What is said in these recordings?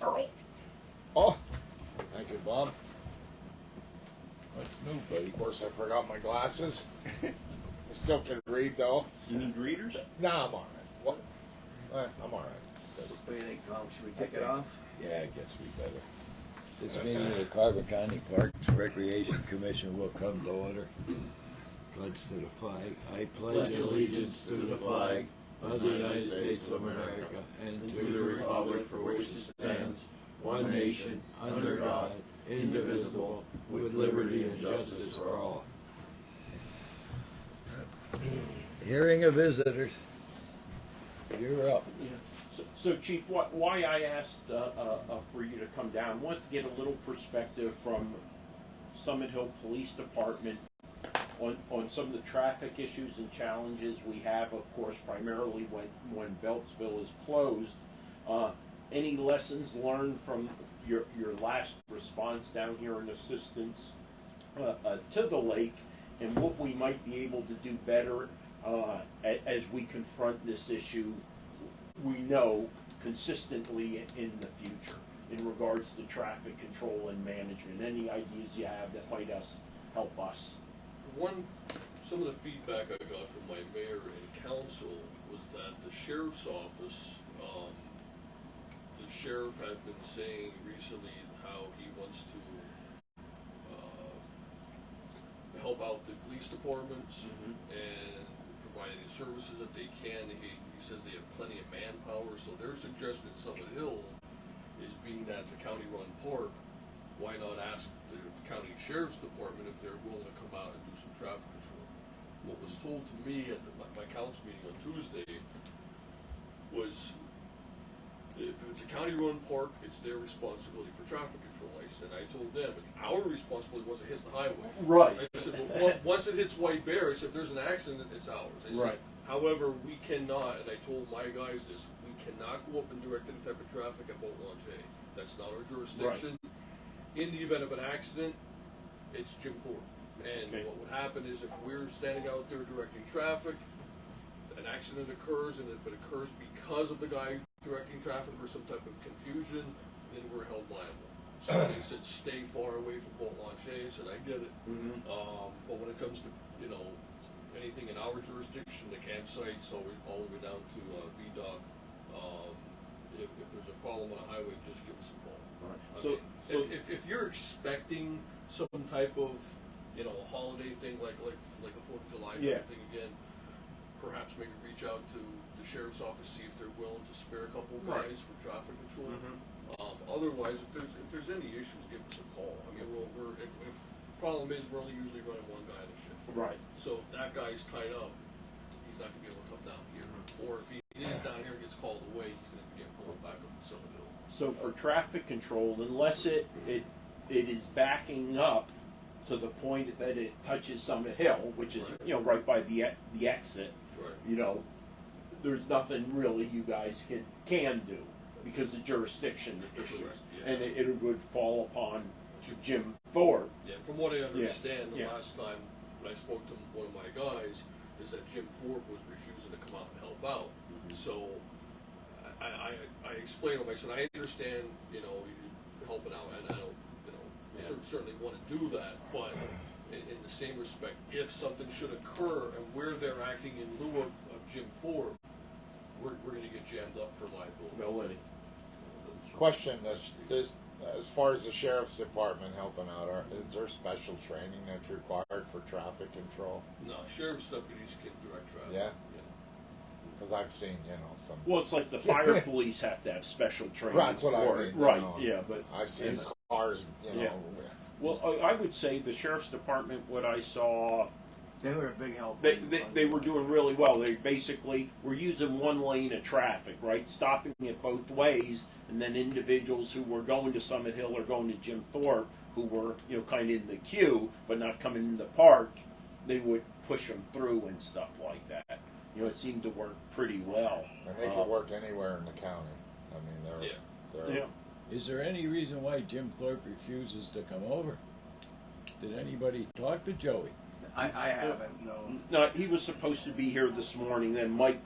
Oh, thank you, Bob. What's new, buddy? Of course, I forgot my glasses. I still can read, though. You need readers? No, I'm all right. What? I'm all right. What do you think, Tom? Should we kick it off? Yeah, I guess we better. This meeting of the Carver County Parks Recreation Commission will come to order. Pledge to the flag. I pledge allegiance to the flag of the United States of America and to the republic for which it stands, one nation, under God, indivisible, with liberty and justice for all. Hearing of visitors. You're up. Yeah. So Chief, why I asked for you to come down, I wanted to get a little perspective from Summit Hill Police Department on some of the traffic issues and challenges we have, of course, primarily when Beltzville is closed. Any lessons learned from your last response down here in assistance to the lake, and what we might be able to do better as we confront this issue, we know, consistently in the future in regards to traffic control and management? Any ideas you have that might help us? Some of the feedback I got from my mayor and council was that the sheriff's office, the sheriff had been saying recently how he wants to help out the police departments and provide any services that they can. He says they have plenty of manpower, so their suggestion at Summit Hill is, being that it's a county-run park, why not ask the county sheriff's department if they're willing to come out and do some traffic control. What was told to me at my council meeting on Tuesday was, if it's a county-run park, it's their responsibility for traffic control. I told them it's our responsibility once it hits the highway. Right. I said, well, once it hits White Bear, I said, if there's an accident, it's ours. I said, Right. However, we cannot, and I told my guys this, we cannot go up and direct any type of traffic at Boat Launch A. That's not our jurisdiction. Right. In the event of an accident, it's Jim Ford. And what would happen is, if we're standing out there directing traffic, an accident occurs, and if it occurs because of the guy directing traffic or some type of confusion, then we're held liable. So they said, stay far away from Boat Launch A. I said, I get it. But when it comes to, anything in our jurisdiction, the campsites, all the way down to VDOC, if there's a problem on a highway, just give us a call. Right. If you're expecting some type of, holiday thing like the 4th of July thing again, perhaps maybe reach out to the sheriff's office, see if they're willing to spare a couple of guys for traffic control. Otherwise, if there's any issues, give us a call. I mean, if problem is, we're only usually running one guy at a shift. Right. So if that guy's tied up, he's not going to be able to come down here. Or if he is down here and gets called away, he's going to get pulled back up to Summit Hill. So for traffic control, unless it is backing up to the point that it touches Summit Hill, which is right by the exit, there's nothing really you guys can do because of jurisdiction issues, and it would fall upon Jim Thorpe. Yeah, from what I understand, the last time when I spoke to one of my guys, is that Jim Thorpe was refusing to come out and help out. So I explained to him, I said, I understand, you're helping out, and I don't, certainly want to do that, but in the same respect, if something should occur and where they're acting in lieu of Jim Thorpe, we're going to get jammed up for liability. Question, as far as the sheriff's department helping out, is there special training that's required for traffic control? No, sheriff's deputies can direct traffic. Yeah? Because I've seen, some... Well, it's like the fire police have to have special training. Right, that's what I mean. Right, but... I've seen cars, Well, I would say the sheriff's department, what I saw... They were a big help. They were doing really well. They basically were using one lane of traffic, right? Stopping it both ways, and then individuals who were going to Summit Hill or going to Jim Thorpe, who were, kind of in the queue, but not coming in the park, they would push them through and stuff like that. It seemed to work pretty well. And they could work anywhere in the county. I mean, they're Is there any reason why Jim Thorpe refuses to come over? Did anybody talk to Joey? I haven't, no. No, he was supposed to be here this morning. Then Mike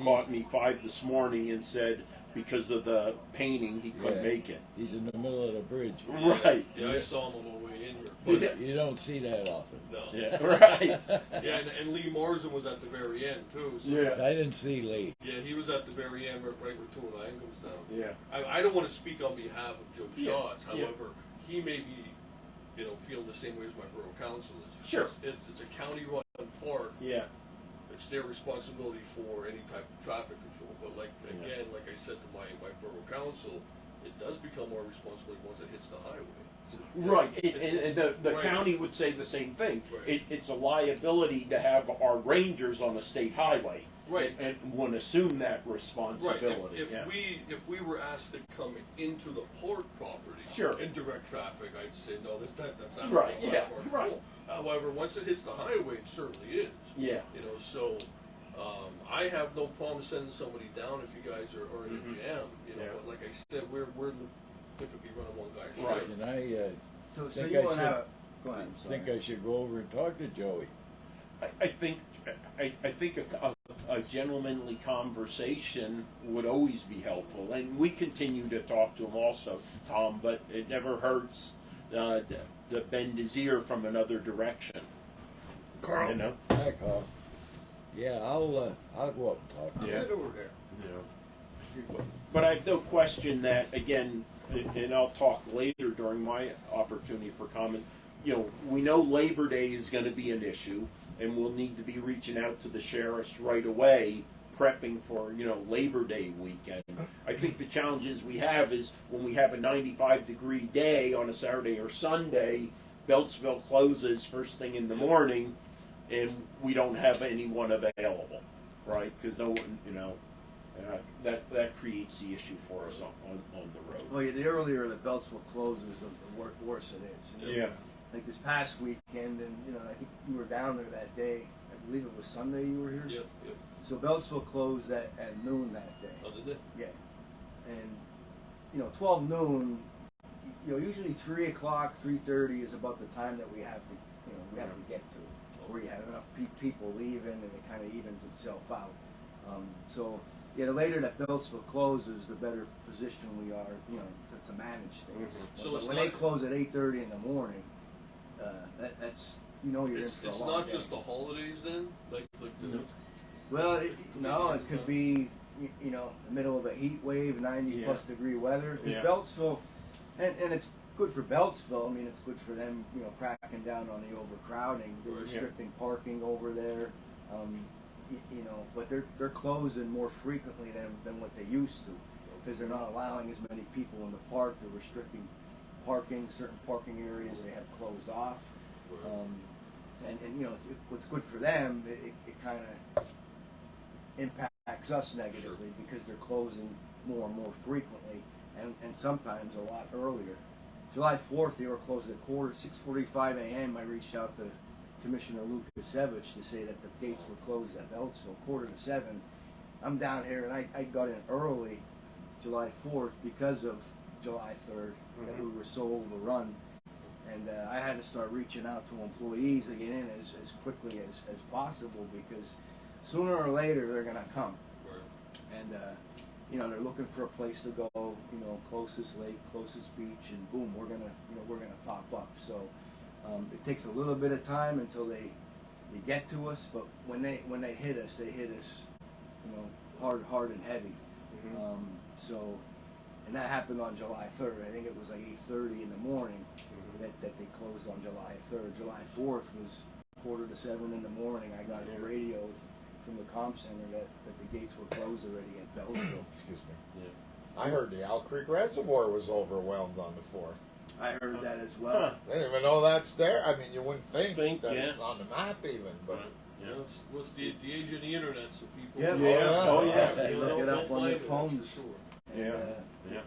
caught me 5 this morning and said, because of the painting, he couldn't make it. He's in the middle of the bridge. Right. Yeah, I saw him on the way in here. Was But, You don't see that often. no. Yeah, right. Yeah, and Lee Morrison was at the very end too. So Yeah. I didn't see Lee. yeah, he was at the very end, right where 209 goes down. Yeah. I don't want to speak on behalf of Joe Yeah, Schatz. yeah. However, he may be, feeling the same way as my borough council is. Sure. It's a county-run park. Yeah. It's their responsibility for any type of traffic control. But like I said to my borough council, it does become our responsibility once it hits the highway. Right, It's- and the right. county would say the same thing. Right. It's a liability to have our rangers on a state highway. Right. And want to assume that Right. responsibility. If yeah. we were asked to come into the port property Sure. and direct traffic, I'd say no. That's not Right, part yeah, of our right. control. However, once it hits the highway, it certainly is. Yeah. So I have no problem sending somebody down if you guys are in a jam. Yeah. But like I said, we're typically running one guy Right. shift. And I So think you I want should- to go ahead. I'm sorry. think I should go over and talk to Joey. I think a gentlemanly conversation would always be helpful, and we continue to talk to him also, Tom. But it never hurts to bend his ear from another direction. Carl. You know. Hi, Carl. Yeah, I'll go up and talk to him. Yeah. Sit over there. But I have no question that, again, and I'll talk later during my opportunity for comment, we know Labor Day is going to be an issue, and we'll need to be reaching out to the sheriffs right away, prepping for, Labor Day weekend. I think the challenges we have is when we have a 95-degree day on a Saturday or Sunday, Beltzville closes first thing in the morning, and we don't have anyone available, right? Because no one, that creates the issue for us on the road. Well, the earlier the Beltzville closes, the worse it is. Yeah. Like this past weekend, and I think you were down there that day. I believe it was Sunday you were here. Yeah. So Beltzville closed at noon that day. Oh, did they? Yeah, and 12 noon. Usually 3 o'clock, 3:30 is about the time that we have to get to, where you have enough people leaving, and it kind of evens itself out. The later that Beltzville closes, the better position we are, to manage things. Mhm. So But it's when not- they close at 8:30 in the morning, that's you're in for a It's long not day. just the holidays then, like the. No. Well, it could be the middle of a heat wave, 90+ degree weather. Because Yeah. Beltzville, and it's good for Beltzville. I mean, it's good for them, cracking down on the overcrowding. They're Right. restricting parking over there. But they're closing more frequently than what they used to, because they're not allowing as many people in the park. They're restricting parking. Certain parking areas they have closed off. What's good for them, it kind of impacts us negatively because they're closing more and more frequently, and sometimes a lot earlier. July 4th, they were closed at 6:45 a.m. I reached out to Commissioner Lukasevich to say that the gates were closed at Beltzville, 6:45. I'm down here, and I got in early July 4th because of July 3rd, that we were so overrun. And I had to start reaching out to employees to get in as quickly as possible, because sooner or later they're going to come. Right. And, they're looking for a place to go, closest lake, closest beach, and boom, we're going to pop up. So it takes a little bit of time until they get to us, but when they hit us, hard and heavy. And that happened on July 3rd. I think it was like 8:30 in the morning that they closed on July 3rd. July 4th was 6:45 in the morning. I got a radio from the comm center that the gates were closed already at Beltzville. Excuse me. I heard the Owl Creek Reservoir was overwhelmed on the 4th. I heard that as well. I didn't even know that's there. I mean, you wouldn't think that yeah. it's on the map even, but Yeah, what's the age of the internet, so people. Yeah, Oh, yeah. They look it up on their They'll find it, that's phones. for sure. And, Yeah.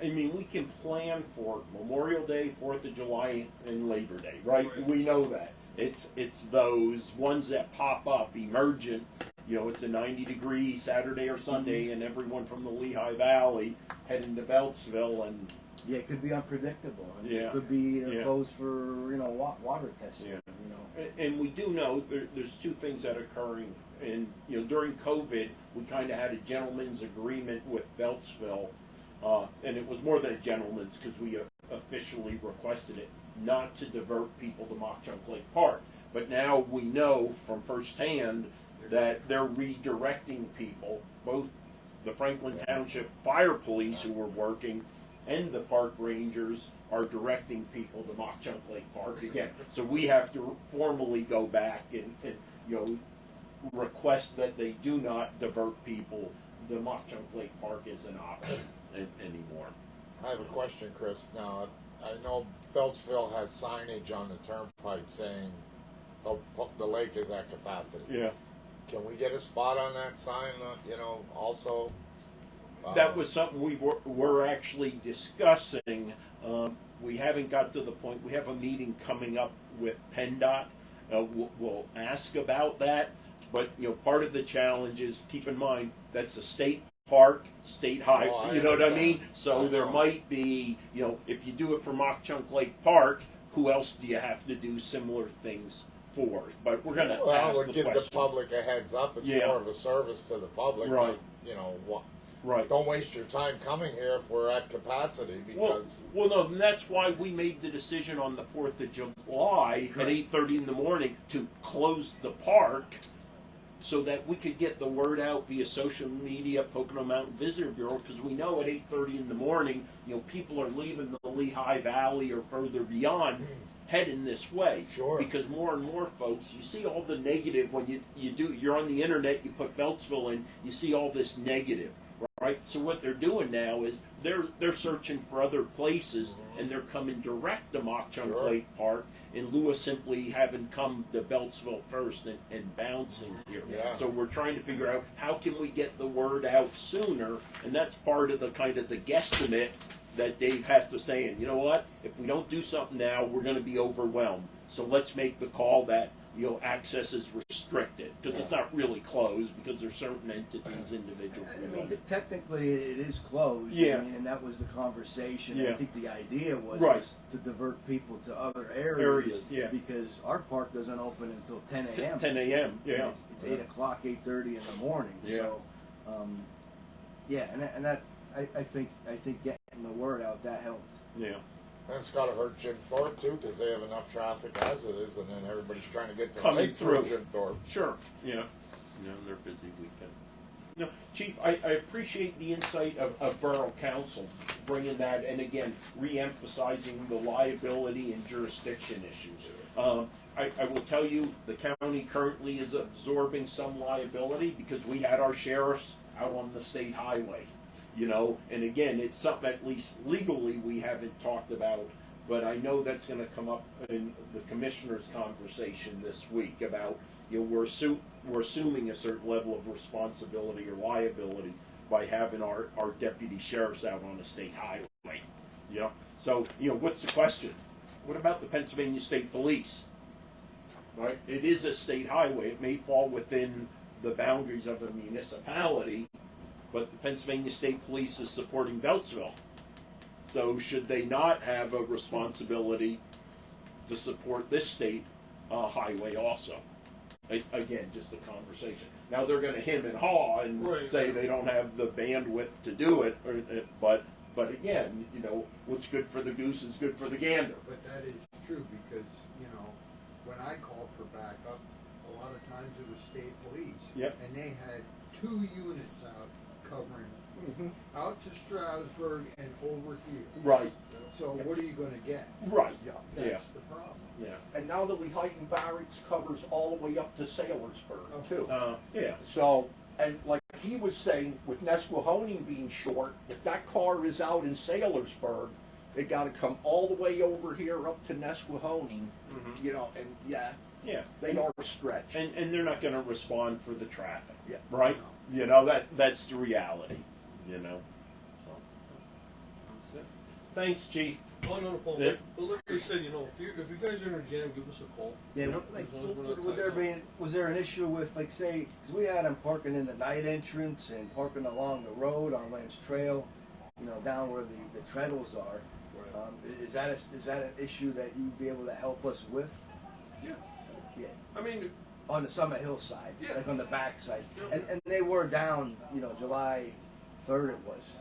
I mean, we can plan for Memorial Day, 4th of July, and Labor Day, right? Right. We know that. It's those ones that pop up, emergent. It's a 90-degree Saturday or Sunday, and everyone from the Lehigh Valley heading to Beltzville, and yeah, it could be unpredictable. And Yeah. It could be Yeah. closed for water testing. Yeah. And we do know there's two things that are occurring and during COVID, we kind of had a gentleman's agreement with Beltzville, and it was more than a gentleman's because we officially requested it not to divert people to Mock Chunk Lake Park. But now we know from firsthand that they're redirecting people, both the Franklin Township Fire Police who were working and the park rangers are directing people to Mock Chunk Lake Park again. So we have to formally go back and request that they do not divert people. The Mock Chunk Lake Park is an option anymore. I have a question, Chris. Now, I know Beltzville has signage on the turnpike saying the lake is at capacity. Yeah. Can we get a spot on that sign, also? That was something we were actually discussing. We haven't got to the point. We have a meeting coming up with PennDOT. We'll ask about that. But part of the challenge is, keep in mind that's a state park, state highway. Oh, You know what I understand. mean? So I there know. might be, if you do it for Mock Chunk Lake Park, who else do you have to do similar things for? But we're going to Well, ask we'll the give question. the public a heads up. It's Yeah. more of a service to the public. Right. But, Right. don't waste your time coming here if we're at capacity because. Well, no, and that's why we made the decision on the 4th of July at 8:30 in the morning to close the park so that we could get the word out via social media, Pocono Mountain Visitor Bureau, because we know at 8:30 in the morning, people are leaving the Lehigh Valley or further beyond, heading this way. Sure. Because more and more folks, you see all the negative when you're on the internet, you put Beltzville in, you see all this negative. Right, so what they're doing now is they're searching for other places, and they're coming direct to Mock Chunk Sure. Lake Park in lieu of simply having come to Beltzville first and bouncing here. Yeah. So we're trying to figure out how can we get the word out sooner, and that's part of the guesstimate that Dave has to say. And you know what? If we don't do something now, we're going to be overwhelmed. So let's make the call that access is restricted because it's not really closed because there's certain entities, individuals. I mean, technically it is closed. Yeah. I mean, and that was the conversation. Yeah. I think the idea was, Right. was to divert people to other areas. Areas, yeah. Because our park doesn't open until 10 a.m. 10 a.m. Yeah. It's 8 o'clock, 8:30 in the morning. Yeah. So, and that I think getting the word out that helped. Yeah. And it's got to hurt Jim Thorpe too, because they have enough traffic as it is, and then everybody's trying to get to the Coming lake through through. Jim Thorpe. Sure. Yeah. They're busy weekend. No, Chief, I appreciate the insight of Borough Council bringing that, and again, re-emphasizing the liability and jurisdiction issues. I will tell you, the county currently is absorbing some liability because we had our sheriffs out on the state highway. And again, it's something at least legally we haven't talked about, but I know that's going to come up in the commissioner's conversation this week about, we're assuming a certain level of responsibility or liability by having our deputy sheriffs out on the state highway. So, what's the question? What about the Pennsylvania State Police? Right? It is a state highway. It may fall within the boundaries of a municipality, but the Pennsylvania State Police is supporting Beltzville. So should they not have a responsibility to support this state highway also? Again, just a conversation. Now they're going to hem and haw and Right. say they don't have the bandwidth to do it, but again, what's good for the goose is good for the gander. But that is true because, when I called for backup, a lot of times it was state police. Yep. And they had 2 units out covering out to Stroudsburg and over here. Right, So what are you gonna get? right, That's the problem. yeah. And now the Lehighton Barracks covers all the way up to Saylorsburg too. Yeah, So, and like he was saying, with Nesquehoning being short, if that car is out in Saylorsburg, they gotta come all the way over here up to Nesquehoning, and yeah. they are stretched. And they're not going to respond for the traffic, Yeah. right? That's the reality, So that's it. Thanks, Chief. Oh, no problem. Yeah. But like I said, if you guys are in a jam, give us a call. Yeah, As like, long as we're not would there tied up. be was there an issue with, like, say, because we had them parking in the night entrance and parking along the road on Lance Trail, down where the treadles are. Right. Is that an issue that you'd be able to help us with? Yeah. Yeah. I mean, on the Summit Hill side, Yeah. like on the back side. Yeah. And they were down, July 3rd it was,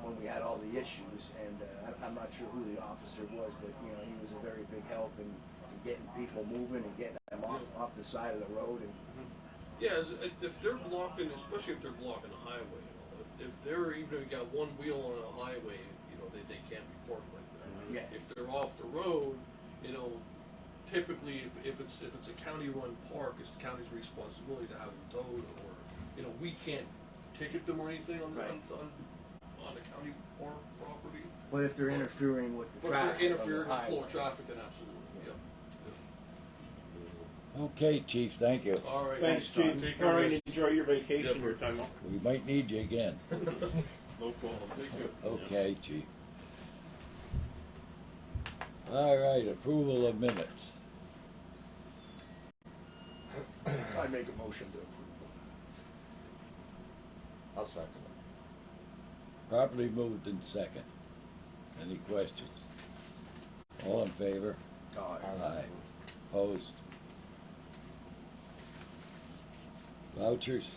when we had all the issues. And I'm not sure who the officer was, but he was a very big help in getting people moving and getting them off the side of the road. And Yeah, if they're blocking, especially if they're blocking the highway, if they're even got one wheel on a highway, they can't be parked like that. Yeah. If they're off the road, typically if it's a county-run park, it's the county's responsibility to have them towed, or we can't ticket them or anything on Right. on the county park property. but if they're interfering with the But if traffic, they're interfering on with the the flow of highway. traffic, then absolutely, yeah. Okay, Chief, thank you. All right. Thanks, Tom. Chief. Take All care, right, guys. enjoy your vacation, Yeah. your time off. We might need you again. No problem. Thank you. Okay, Chief. All right, approval of minutes. I make a motion to approve. I'll second it. Properly moved in second. Any questions? All in favor? Aye. Opposed? Vouchers?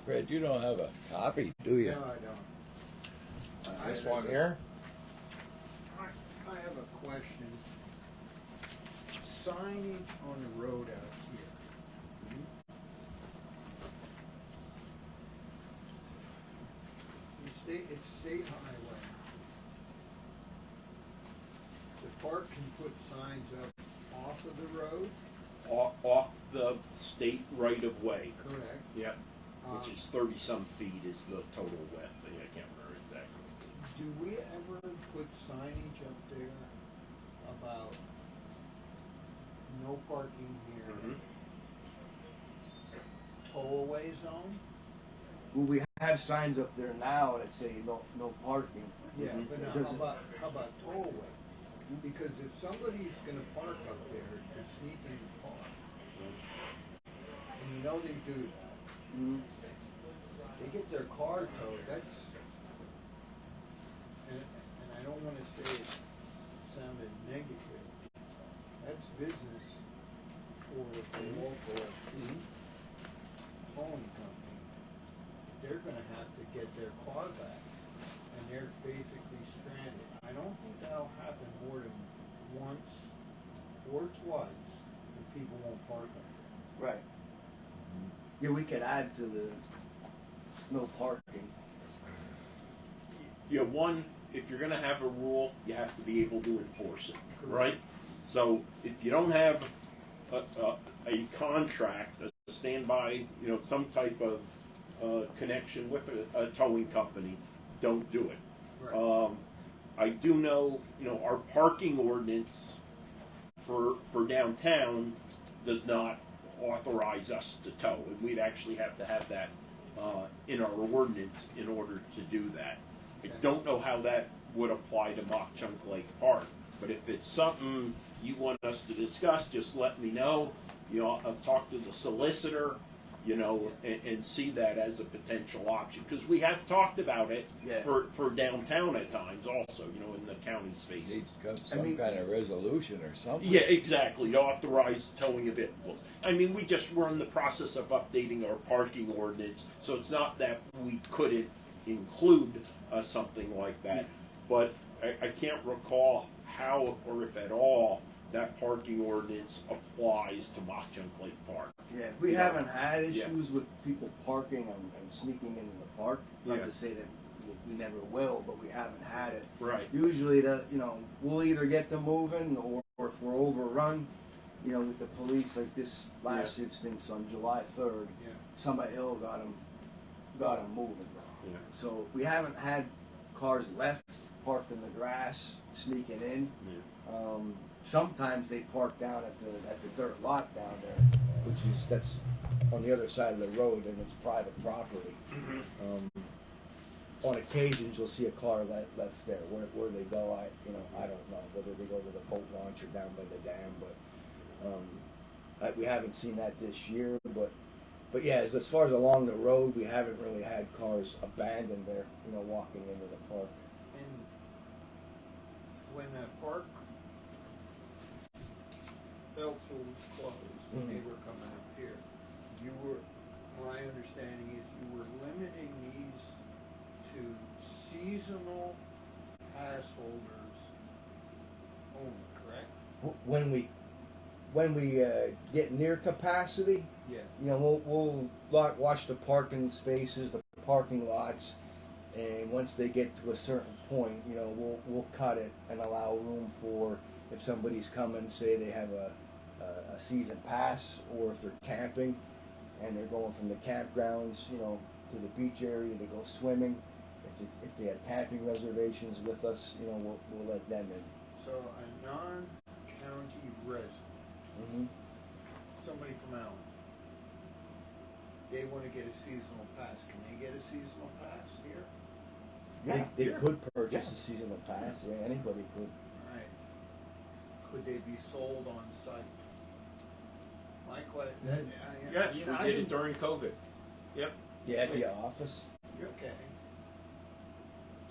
Fred, you don't have a copy, do you? No, I don't. This one here? I have a question. Signage on the road out here. It's state highway. The park can put signs up off of the road, Off the state right of way. correct? Yep. Which is 30-some feet is the total width. I can't remember exactly. Do we ever put signage up there about no parking here, Mhm. tow-away zone? Well, we have signs up there now that say no parking. Yeah, Mhm. but now, how about tow-away? Because if somebody's gonna park up there to sneak in the park, and they do that, Mhm. they get their car towed, and I don't wanna say it sounded negative, that's business for the local towing company. They're gonna have to get their car back, and they're basically stranded. I don't think that'll happen more than once or twice, and people won't park up there. Right. Yeah, we could add to the no parking. Yeah, one, if you're gonna have a rule, you have to be able to enforce it, Correct. right? So if you don't have a contract, a standby, some type of connection with a towing company, don't do it. Right. I do know, our parking ordinance for downtown does not authorize us to tow, and we'd actually have to have that in our ordinance in order to do that. I don't know how that would apply to Mock Chunk Lake Park, but if it's something you want us to discuss, just let me know. I'll talk to the solicitor, and see that as a potential option, because we have talked about it Yeah. for downtown at times also, in the county space. Needs some kind of resolution or something. Yeah, exactly, to authorize towing of vehicles. I mean, we're in the process of updating our parking ordinance, so it's not that we couldn't include something like that. But I can't recall how, or if at all, that parking ordinance applies to Mock Chunk Lake Park. Yeah, we haven't had Yeah. issues with people parking and sneaking into the park. Not Yeah. to say that we never will, but we haven't had it. Right. Usually, we'll either get them moving, or if we're overrun, with the police, like this last instance on July 3rd, Yeah. Summit Hill got them moving. Yeah. So we haven't had cars left parked in the grass sneaking in. Yeah. Sometimes they park down at the dirt lot down there, that's on the other side of the road, and it's private property. On occasions, you'll see a car left there. Where they go, I don't know whether they go to the boat launch or down by the dam, but we haven't seen that this year. But yeah, as far as along the road, we haven't really had cars abandoned there, walking into the park. And when a park Beltzville was closed and they were coming up here, you were, my understanding is you were limiting these to seasonal pass holders only, correct? When we get near capacity, Yeah. you know, we'll watch the parking spaces, the parking lots, and once they get to a certain point, you know, we'll cut it and allow room for if somebody's coming, say they have a season pass, or if they're camping and they're going from the campgrounds, you know, to the beach area to go swimming. If they have camping reservations with us, you know, we'll let them in. So a non-county resident, Mm-hmm. somebody from Allen, they want to get a seasonal pass. Can they get a seasonal pass here? Yeah, they yeah. could purchase Yeah. a seasonal pass. Yeah, anybody could. Right. Could they be sold on site? My question. Yes, we did it during COVID. Yep. Yeah, at the office. Okay.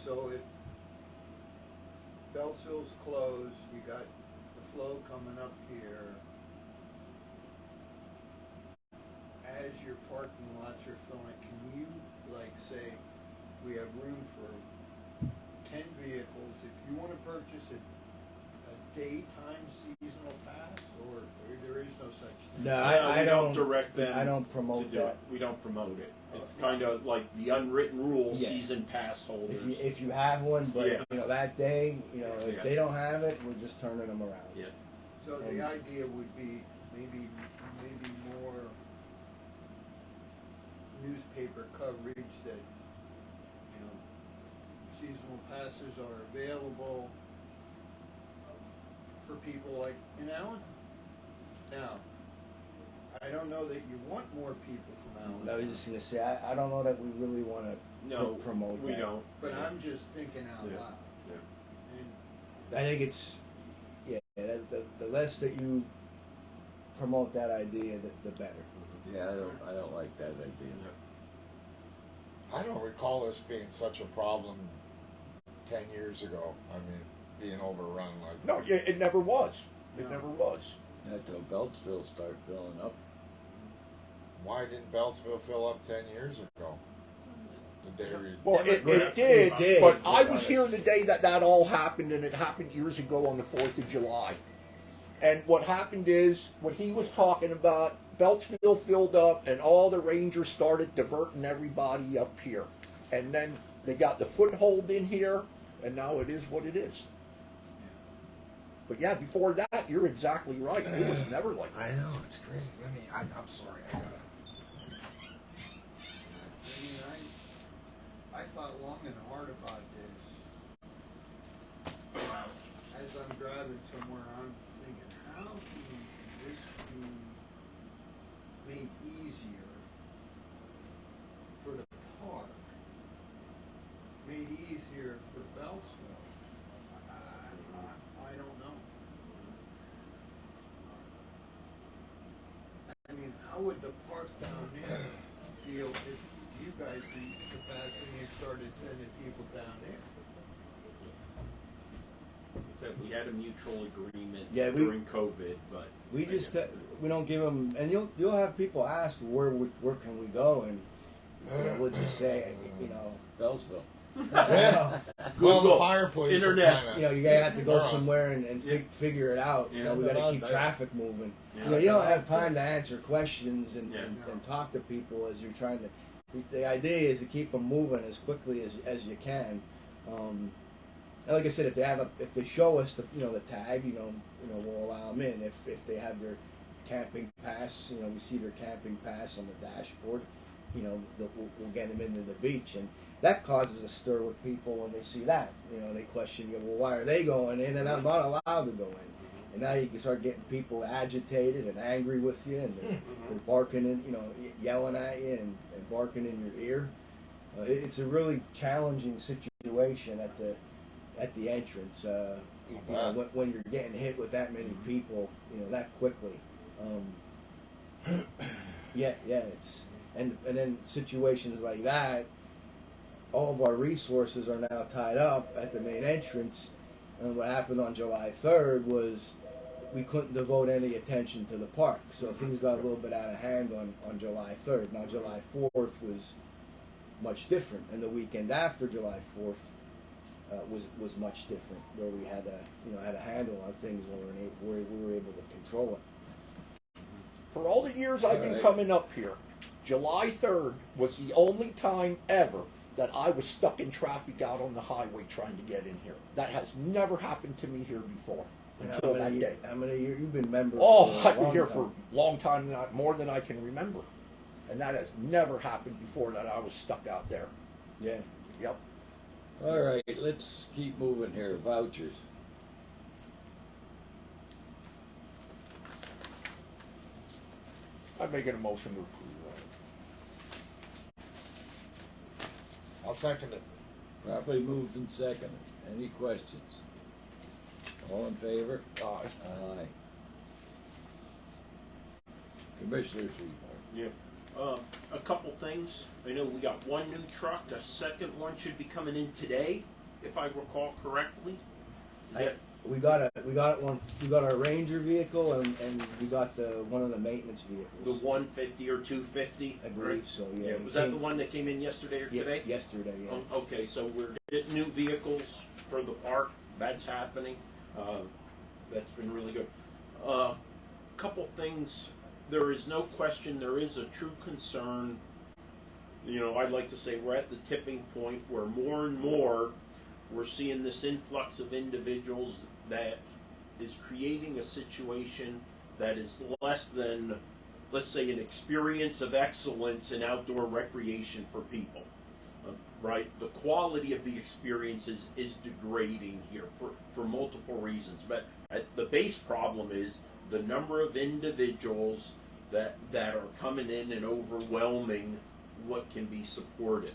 So if Beltzville's closed, you got the flow coming up here. As your parking lots are filling, can you like say, we have room for 10 vehicles, if you want to purchase a daytime seasonal pass, or there is no such thing? No, We I don't direct them. I don't to promote do that. it. We don't promote it. It's kind of like the unwritten rule: Yeah. season pass holders. If you have one, but Yeah. you know that day, you know if Yeah. they don't have it, we're just turning them around. Yeah. So the idea would be maybe more newspaper coverage that, you know, seasonal passes are available for people like in Allen. Now, I don't know that you want more people from Allen. I was just gonna say I don't know that we really want to No, promote we that. don't. But I'm just thinking out Yeah. loud. Yeah. And I think it's the less that you promote that idea, the better. Yeah, I don't like that idea. I don't recall this being such a problem 10 years ago. I mean, being overrun like No, yeah, it never was. It No. never was. Until Beltzville started filling up. Why didn't Beltzville fill up 10 years ago? Did they Well, it did, but I was here the day that all happened, and it happened years ago on the 4th of July. And what happened is, what he was talking about, Beltzville filled up, and all the Rangers started diverting everybody up here. And then they got the foothold in here, and now it is what it is. But yeah, before that, you're exactly right. It was never like that. I know, it's great. I'm sorry, I gotta. I mean, I thought long and hard about this. As I'm driving somewhere, I'm thinking, how can this be made easier for the park? Made easier for Beltzville? I don't know. I mean, how would the park down there feel if you guys reached capacity and started sending people down there? Said we had a mutual agreement Yeah, during COVID, but We just we don't give them, and you'll have people ask where can we go, and you know, we'll just say you know. Beltzville. Yeah. Well, the fire police are Internet. kinda- You know, you gotta have to go They're on. somewhere and figure it out. Yeah. So we gotta keep Yeah. traffic moving. Yeah. You know, you don't have time to answer questions and, Yeah. and talk to people as you're trying to. The idea is to keep them moving as quickly as you can. And like I said, if they show us the tag, we'll allow them in. If they have their camping pass, we see their camping pass on the dashboard. We'll get them into the beach, and that causes a stir with people when they see that. They question you, well, why are they going in and I'm not allowed to go in? And now you can start getting people agitated and angry with you, and they're barking and yelling at you and barking in your ear. It's a really challenging situation at the entrance. When you're getting hit with that many people, that quickly. It's and then situations like that. All of our resources are now tied up at the main entrance. And what happened on July 3rd was we couldn't devote any attention to the park. So things got a little bit out of hand on July 3rd. Now July 4th was much different, and the weekend after July 4th was much different, where we had a handle on things and we were able to control it. For all the years I've been coming up here, July 3rd was the only time ever that I was stuck in traffic out on the highway trying to get in here. That has never happened to me here before until that day. How many years you've been member? Oh, for a I've been long here time. for a long time, more than I can remember. And that has never happened before that I was stuck out there. Yeah. Yep. All right, let's keep moving here. Vouchers. I'm making a motion to approve I'll second it. Properly moved and seconded. Any questions? All in favor? that. Aye. Commissioners report. Yeah. A couple things. I know we got one new truck. A second one should be coming in today, if I recall correctly. Is that- We got our Ranger vehicle and we got one of the maintenance vehicles. the 150 or 250? I believe so. Yeah. It Was that came- the one that came in yesterday or today? Yesterday. Yeah. Oh, okay, so we're getting new vehicles for the park. That's happening. That's been really good. Couple things. There is no question. There is a true concern. You know, I'd like to say we're at the tipping point where more and more we're seeing this influx of individuals that is creating a situation that is less than, let's say, an experience of excellence in outdoor recreation for people. Right? The quality of the experience is degrading here for multiple reasons. But the base problem is the number of individuals that are coming in and overwhelming what can be supported.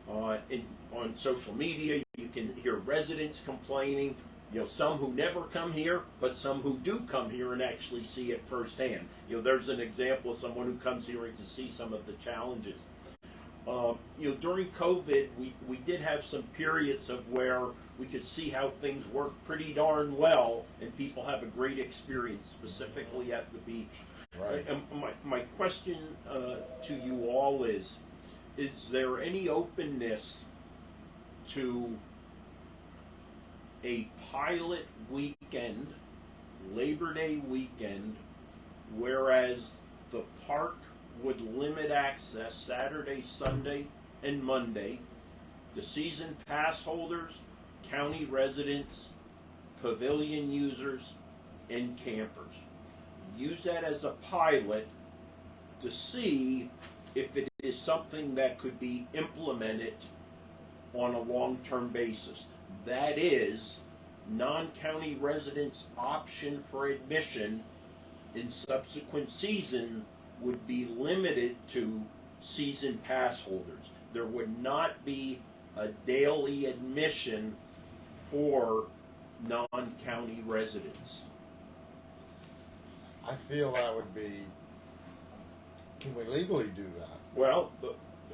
On social media, you can hear residents complaining, you know, some who never come here, but some who do come here and actually see it firsthand. You know, there's an example of someone who comes here to see some of the challenges. You know, during COVID, we did have some periods of where we could see how things work pretty darn well, and people have a great experience, specifically at the beach. Right. And my question to you all is there any openness to a pilot weekend, Labor Day weekend, whereas the park would limit access Saturday, Sunday, and Monday to season pass holders, county residents, pavilion users, and campers? Use that as a pilot to see if it is something that could be implemented on a long-term basis. That is, non-county residents' option for admission in subsequent season would be limited to season pass holders. There would not be a daily admission for non-county residents. I feel that would be. Can we legally do that? Well,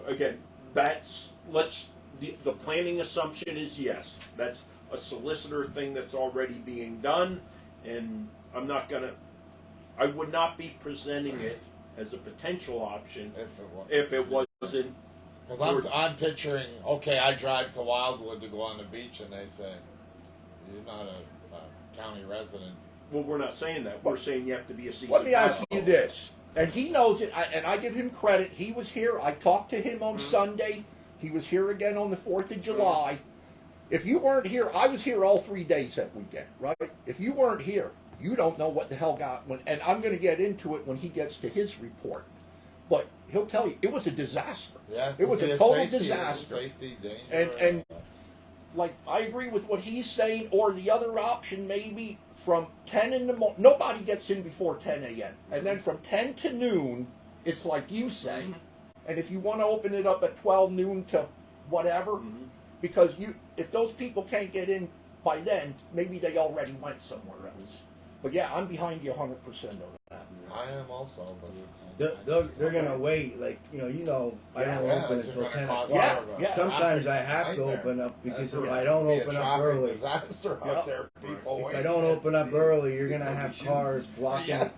again, the planning assumption is yes. That's a solicitor thing that's already being done, and I would not be presenting it as a potential option if it wasn't. Because I'm picturing, okay, I drive to Wildwood to go on the beach, and they say, you're not a county resident. Well, we're not saying that. We're saying you have to be a season Let me ask pass you holder. this, and he knows it, and I give him credit. He was here. I talked to him on Sunday. He was here again on the 4th of July. If you weren't here, I was here all 3 days that weekend, right? If you weren't here, you don't know what the hell and I'm going to get into it when he gets to his report. But he'll tell you, it was a disaster. Yeah, It was could be a total safety, disaster. Safety, danger. And like, I agree with what he's saying, or the other option maybe from 10 in the morning. Nobody gets in before 10 a.m. And then from 10 to noon, it's like you say. And if you want to open it up at 12 noon to whatever, because if those people can't get in by then, maybe they already went somewhere else. But yeah, I'm behind you 100% on that. I am also, but They're gonna wait, like, I don't open it's until gonna 10 cause o'clock. more of a Yeah. Sometimes I traffic have to nightmare. open up because if It's I don't gonna be a open up traffic early, disaster Yeah. out there. People if I waiting. don't open up early, you're gonna have cars blocking Yeah.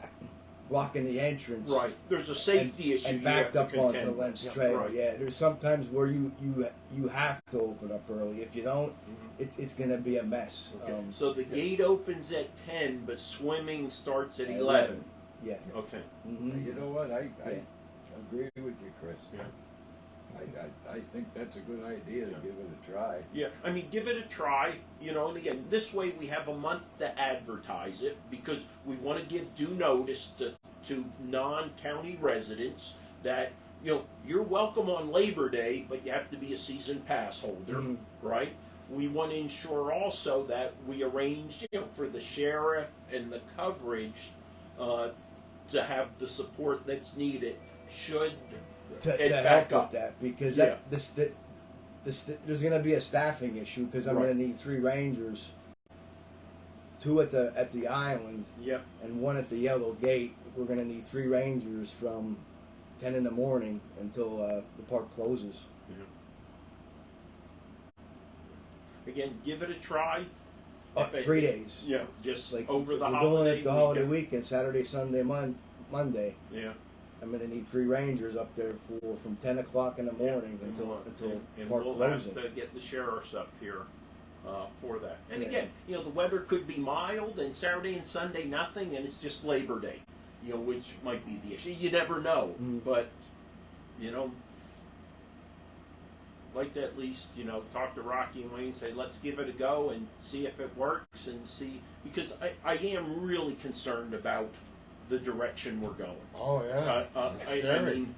blocking the entrance. Right. There's a safety issue And you backed have up to onto contend with. Lentz Trail. Right. Yeah, there's sometimes where you have to open up early. If you don't, it's gonna be a mess. Okay. So the gate opens at 10, but swimming starts at 11. Yeah. Okay. hmm You know what? I Yeah. agree with you, Chris. Yeah. I think that's a good idea to Yeah. give it a try. Yeah, I mean, give it a try, and again, this way we have a month to advertise it because we want to give due notice to non-county residents that, you're welcome on Labor Day, but you have to be a season pass holder, Mhm. right? We want to ensure also that we arrange, for the sheriff and the coverage to have the support that's needed should To it help back with up. that, because Yeah. there's gonna be a staffing issue because I'm Right. gonna need 3 rangers, 2 at the island Yep. and 1 at the yellow gate. We're gonna need 3 rangers from 10 in the morning until the park closes. Again, give it a try. If it- 3 days. Yeah, just Like over if the we're holiday doing it the holiday weekend. weekend, Saturday, Sunday, Monday. Yeah. I'm gonna need 3 rangers up there from 10 o'clock in the morning until and park we'll closing. have to get the sheriffs up here for that. And Yeah. again, the weather could be mild, and Saturday and Sunday nothing, and it's just Labor Day, which might be the issue. You never know, Mhm. but like to at least talk to Rocky and Wayne, say let's give it a go and see if it works, and see, because I am really concerned about the direction we're going. Oh yeah, it's I scary. mean,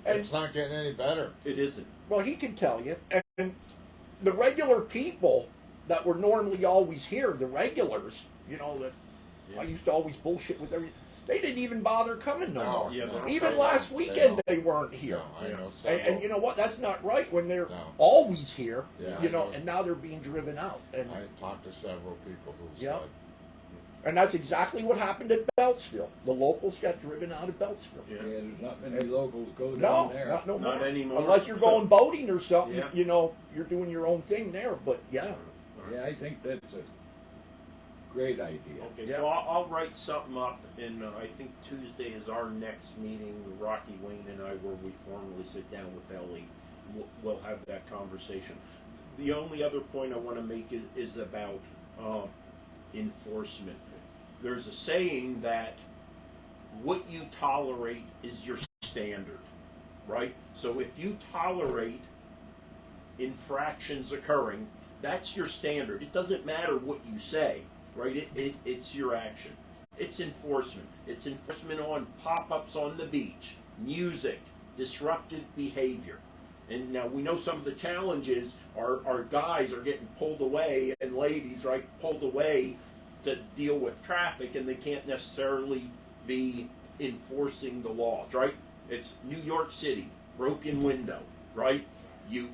It's not getting any better. it isn't. Well, he can tell you. And the regular people that were normally always here, the regulars, that I used to always bullshit with everything, they didn't even bother coming no No, more. Yeah, no, Even no, last they weekend don't. they weren't here. No, I know And several. you know what? That's not right when they're No. always here, Yeah, I know. and now they're being driven out. And I talked to several people who Yeah. said, and that's exactly what happened at Beltzville. The locals got driven out of Beltzville. Yeah, there's not many locals go No, down there. not no Not more. anymore. Unless you're going boating or something, Yeah. you're doing your own thing there. But yeah, Yeah, I think that's a great idea. Okay, Yeah. so I'll write something up, and I think Tuesday is our next meeting. Rocky, Wayne, and I, where we formally sit down with Ellie. We'll have that conversation. The only other point I want to make is about enforcement. There's a saying that what you tolerate is your standard, right? So if you tolerate infractions occurring, that's your standard. It doesn't matter what you say, right? It's your action. It's enforcement. It's enforcement on pop-ups on the beach, music, disruptive behavior. And now we know some of the challenges are guys are getting pulled away, and ladies, right, pulled away to deal with traffic, and they can't necessarily be enforcing the laws, right? It's New York City, broken window, right? You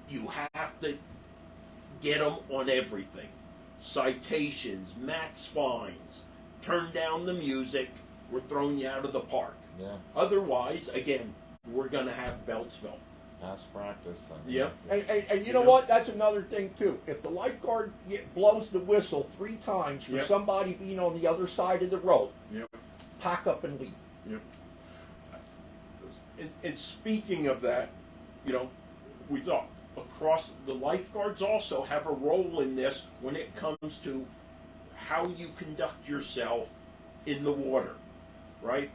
have to get them on everything. Citations, max fines, turn down the music, we're throwing you out of the park. yeah, Otherwise, again, we're going to have Beltzville. past practice. I mean, Yep. and you know what? That's another thing too. If the lifeguard blows the whistle 3 times for Yep. somebody being on the other side of the road, Yep. pack up and leave. Yep. And speaking of that, we thought across the lifeguards also have a role in this when it comes to how you conduct yourself in the water, right?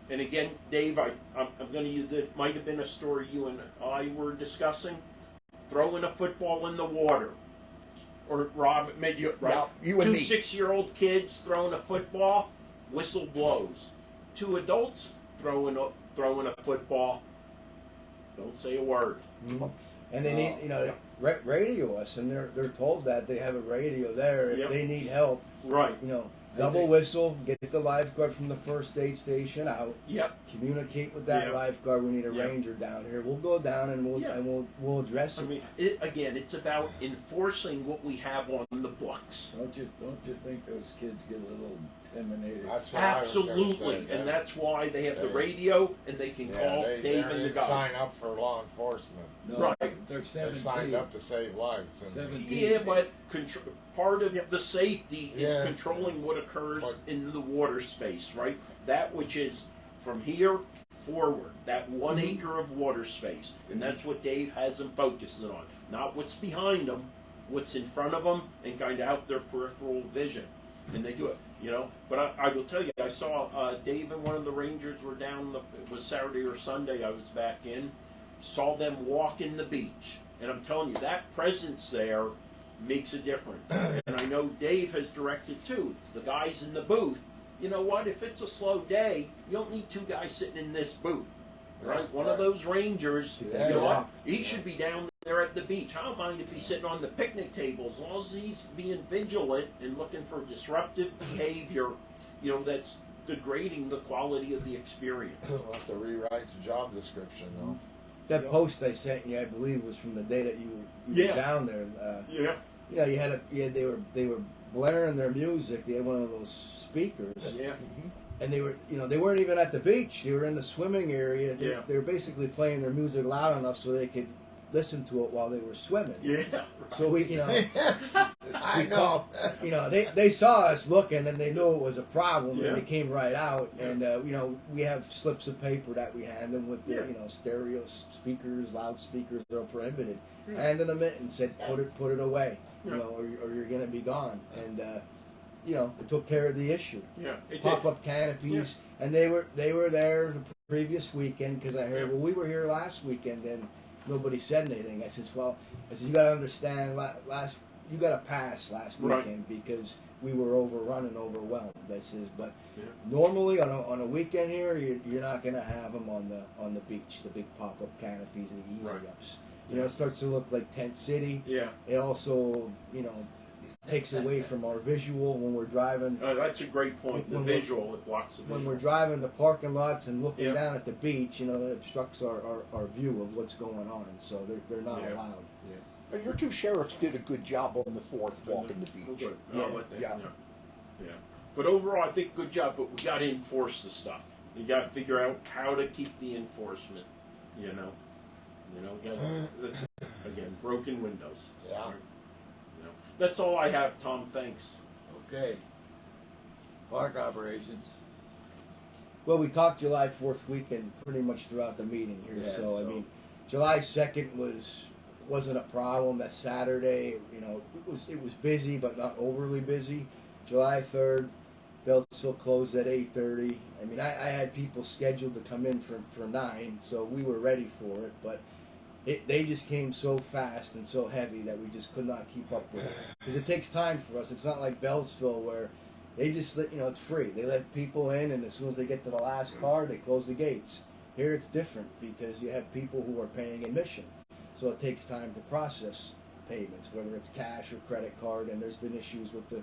And again, Dave, I'm going to use it. Might have been a story you and I were discussing. Throwing a football in the water, or Rob, maybe you, right? Yeah, you and 2 me. 6-year-old kids throwing a football, whistle blows. 2 adults throwing a football, don't say a word. And they need, radio us, and they're told that they have a radio there if Yep. they need help. Right. double whistle, get the lifeguard from the first aid station out, Yep. communicate with that Yeah. lifeguard. We need a Yeah. ranger down here. We'll go down and Yeah. we'll address I it. mean, again, it's about enforcing what we have on the books. Don't you think those kids get a little intimidated? That's what I was gonna Absolutely, say, and yeah. that's why they have the They- radio and they can Yeah, call they Dave don't and the even guys. sign up for law enforcement. No, Right. They're They 17. signed up to save lives. And 17. Yeah, but part of the safety is Yeah. controlling what occurs But- in the water space, right? That which is from here forward, that 1 acre of water space, and that's what Dave has them focusing on. Not what's behind them, what's in front of them, and kind of out their peripheral vision. And they do it, you know. But I will tell you, I saw Dave and one of the Rangers were down. It was Saturday or Sunday. I was back in, saw them walk in the beach, and I'm telling you that presence there makes a difference. And I know Dave has directed too. The guys in the booth. You know what? If it's a slow day, you don't need two guys sitting in this booth, right? One of those Rangers. Yeah. You know what? He should be down there at the beach. I don't mind if he's sitting on the picnic table, as long as he's being vigilant and looking for disruptive behavior, you know, that's degrading the quality of the experience. We'll have to rewrite the job description, though. That post I sent you, I believe, was from the day that you were Yeah. down there. Yeah. You know, they were blaring their music. They had one of those speakers, Yeah. and they weren't even at the beach. They were in the swimming area. Yeah. They were basically playing their music loud enough so they could listen to it while they were swimming. Yeah. So we, you know, I know. you know, they saw us looking and they knew it was a problem, Yeah. and they came right out. Yeah. And you know, we have slips of paper that we hand them with the, Yeah. you know, stereo speakers, loudspeakers. They're prohibited. Yeah. Handed them it and said, put it away, Yeah. you know, or you're gonna be gone. And you know, it took care of the issue. Yeah. It did. Pop up canopies, and they were there the previous weekend because I heard, Yeah. well, we were here last weekend and nobody said anything. I said, you got to understand, you got to pass last Right. weekend because we were overrun and overwhelmed. But Yeah. normally on a weekend here, you're not going to have them on the beach, the big pop up canopies, the easy Right. ups. You know, it starts to look like Tent City. Yeah. It also, you know, takes away from our visual when we're driving. That's a great point. The When we're- visual, it blocks the When visual. we're driving the parking lots and looking Yeah. down at the beach, you know, it obstructs our view of what's going on. So they're not Yeah. allowed. And your two sheriffs did a good job on the fourth walking the beach. Good. Yeah. I like that. Yeah. Yeah. But overall, I think good job. But we got to enforce the stuff. You got to figure out how to keep the enforcement. You know. That's, again, broken windows. Yeah. You know. That's all I have, Tom. Thanks. Okay. Park operations. Well, we talked July 4th weekend pretty much throughout the meeting here. Yeah, I so- mean, July 2nd wasn't a problem. That Saturday, you know, it was busy but not overly busy. July 3rd, Beltzville closed at 8:30. I mean, I had people scheduled to come in for 9, so we were ready for it. But they just came so fast and so heavy that we just could not keep up with it. Because it takes time for us. It's not like Beltzville where they just let, you know, it's free. They let people in, and as soon as they get to the last car, they close the gates. Here it's different because you have people who are paying admission. So it takes time to process payments, whether it's cash or credit card, and there's been issues with the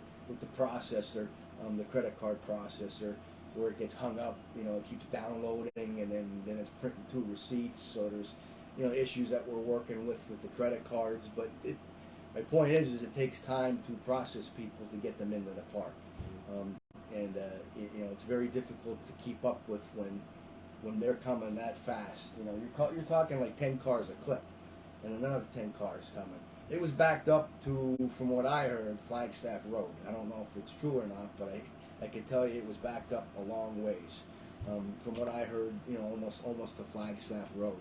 processor, the credit card processor, where it gets hung up. You know, it keeps downloading, and then it's printing 2 receipts. So there's, you know, issues that we're working with the credit cards. But my point is it takes time to process people to get them into the park, and you know, it's very difficult to keep up with when they're coming that fast. You know, you're talking like 10 cars a clip, and another 10 cars coming. It was backed up to, from what I heard, Flagstaff Road. I don't know if it's true or not, but I can tell you it was backed up a long ways. From what I heard, you know, almost to Flagstaff Road.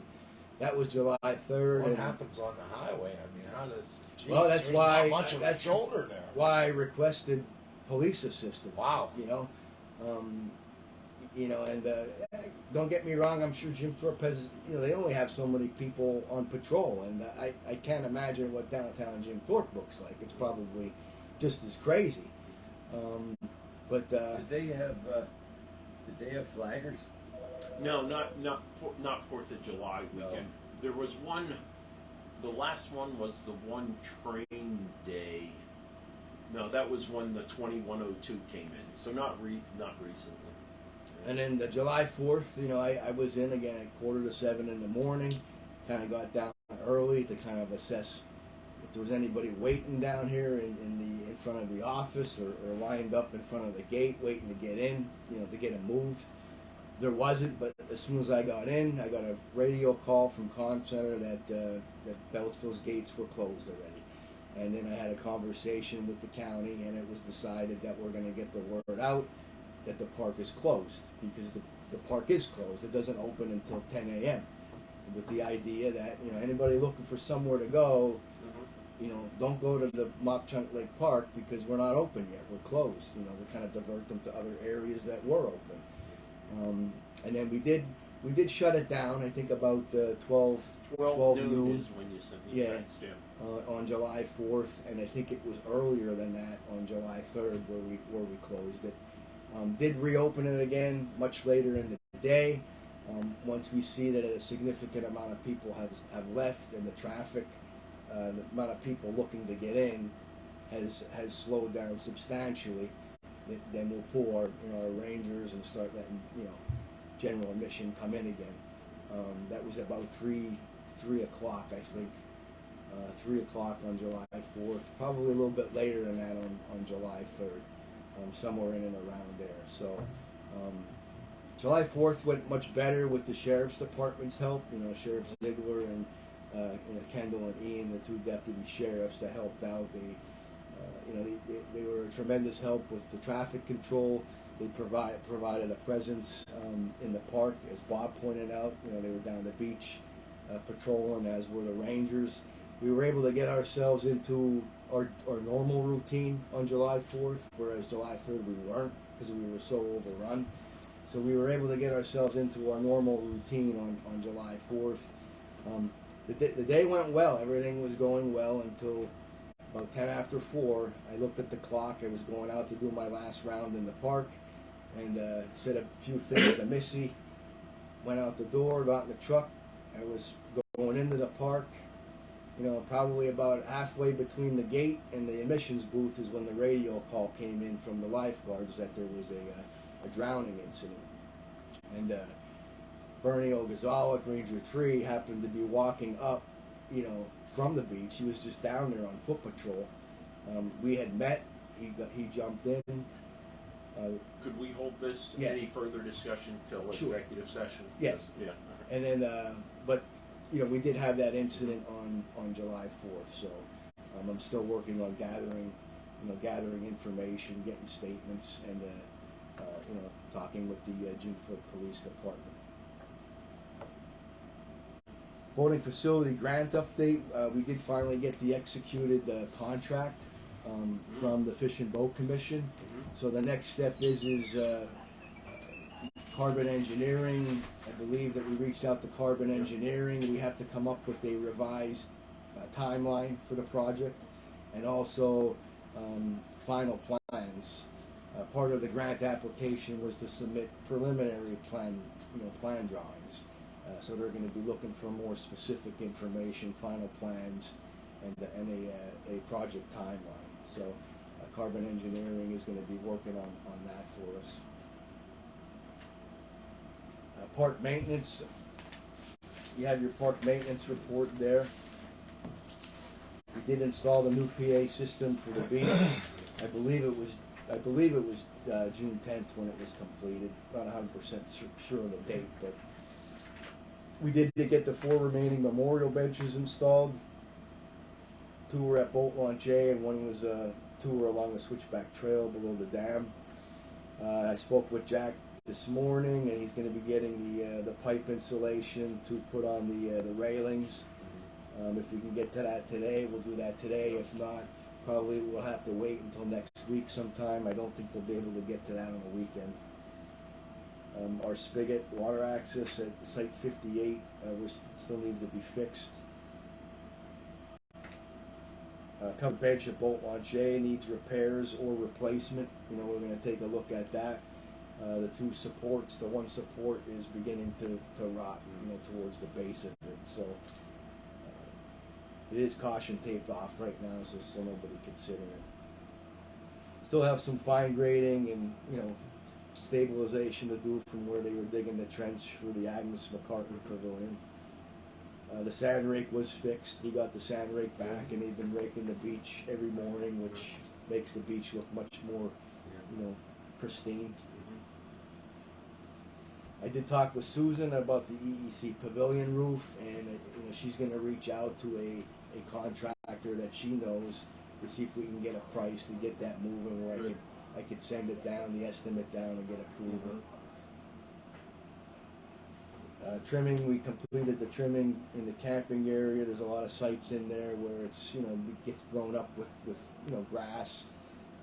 That was July 3rd. What and happens on the highway? I mean, how does? Geez, Well, that's there's why- not much of a that's- shoulder there. why I requested police assistance. Wow. You know, and don't get me wrong. I'm sure Jim Thorpe has. You know, they only have so many people on patrol, and I can't imagine what downtown Jim Thorpe looks like. It's probably just as crazy. But Did they have flaggers? No, not 4th of July weekend. No. There was one. The last one was the one train day. No, that was when the 2102 came in. So not recently. And then the July 4th, you know, I was in again at 6:45 in the morning. Kind of got down early to kind of assess if there was anybody waiting down here in front of the office or lined up in front of the gate waiting to get in, you know, to get them moved. There wasn't, but as soon as I got in, I got a radio call from Comm Center that Beltzville's gates were closed already. And then I had a conversation with the county, and it was decided that we're going to get the word out that the park is closed, because the park is closed. It doesn't open until 10 a.m. with the idea that, you know, anybody looking for somewhere to go, you know, don't go to the Mop Chunk Lake Park because we're not open yet. We're closed. You know, to kind of divert them to other areas that were open. And then we did shut it down. I think about 12 noon. Is when you sent Yeah. the text, yeah. On July 4th, and I think it was earlier than that on July 3rd where we closed it. Did reopen it again much later in the day. Once we see that a significant amount of people have left, and the traffic, the amount of people looking to get in has slowed down substantially, then we'll pull our rangers and start letting general admission come in again. That was about 3 o'clock, I think. 3 o'clock on July 4th, probably a little bit later than that on July 3rd, somewhere in and around there. So July 4th went much better with the Sheriff's Department's help. You know, Sheriff Ziegler and Kendall and Ian, the two deputy sheriffs that helped out. They were a tremendous help with the traffic control. They provided a presence in the park, as Bob pointed out. You know, they were down the beach patrolling, as were the rangers. We were able to get ourselves into our normal routine on July 4th, whereas July 3rd we weren't, because we were so overrun. So we were able to get ourselves into our normal routine on July 4th. The day went well. Everything was going well until about 10 after 4. I looked at the clock. I was going out to do my last round in the park, and said a few things to Missy. Went out the door, got in the truck. I was going into the park. You know, probably about halfway between the gate and the admissions booth is when the radio call came in from the lifeguards that there was a drowning incident. And Bernie Ogazala, Ranger 3, happened to be walking up, you know, from the beach. He was just down there on foot patrol. We had met. He jumped in. Could we hold this any further discussion till executive session? Yes. Yeah. And then, but you know, we did have that incident on July 4th. So I'm still working on gathering information, getting statements, and talking with the Juneford Police Department. Boating facility grant update. We did finally get the executed contract from the Fish and Boat Commission. So the next step is Carbon Engineering. I believe that we reached out to Carbon Engineering. We have to come up with a revised timeline for the project, and also final plans. Part of the grant application was to submit preliminary plan drawings. So they're going to be looking for more specific information, final plans, and a project timeline. So Carbon Engineering is going to be working on that for us. Park maintenance. You have your park maintenance report there. We did install the new PA system for the beach. I believe it was June 10th when it was completed. Not 100% sure of the date, but we did get the 4 remaining memorial benches installed. 2 were at Boat Launch A, and 2 were along the Switchback Trail below the dam. I spoke with Jack this morning, and he's going to be getting the pipe insulation to put on the railings. If we can get to that today, we'll do that today. If not, probably we'll have to wait until next week sometime. I don't think they'll be able to get to that on the weekend. Our spigot water access at Site 58 still needs to be fixed. Covered bench at Boat Launch A needs repairs or replacement. You know, we're going to take a look at that. The 2 supports, the 1 support is beginning to rot, you know, towards the base of it. So it is caution taped off right now, so nobody can sit in it. Still have some fine grading and, stabilization to do from where they were digging the trench for the Agnes McCartney Pavilion. The sand rake was fixed. We got the sand rake back, and they've been raking the beach every morning, which makes the beach look much more, pristine. I did talk with Susan about the EEC pavilion roof, and she's going to reach out to a contractor that she knows to see if we can get a price to get that moving, where I could send it down, the estimate down, and get approval. Trimming, we completed the trimming in the camping area. There's a lot of sites in there where it's it gets grown up with grass.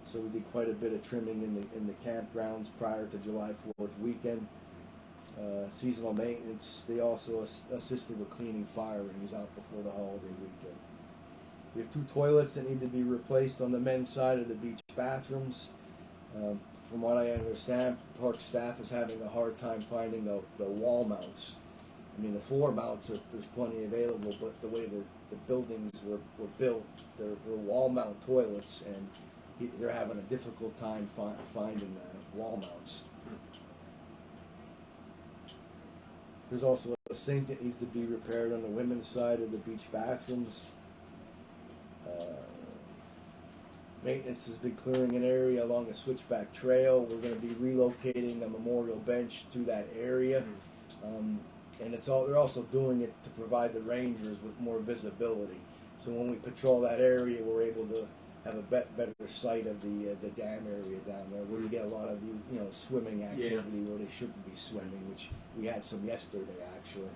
So we did quite a bit of trimming in the campgrounds prior to July 4th weekend. Seasonal maintenance, they also assisted with cleaning fire rings out before the holiday weekend. We have 2 toilets that need to be replaced on the men's side of the beach bathrooms. From what I understand, park staff is having a hard time finding the wall mounts. I mean, the floor mounts, there's plenty available, but the way the buildings were built, they're wall mount toilets, and they're having a difficult time finding wall mounts. There's also a sink that needs to be repaired on the women's side of the beach bathrooms. Maintenance has been clearing an area along the switchback trail. We're going to be relocating a memorial bench to that area. And they're also doing it to provide the rangers with more visibility. So when we patrol that area, we're able to have a better sight of the dam area down there, where you get a lot of swimming activity where they shouldn't be swimming, which we had some yesterday actually.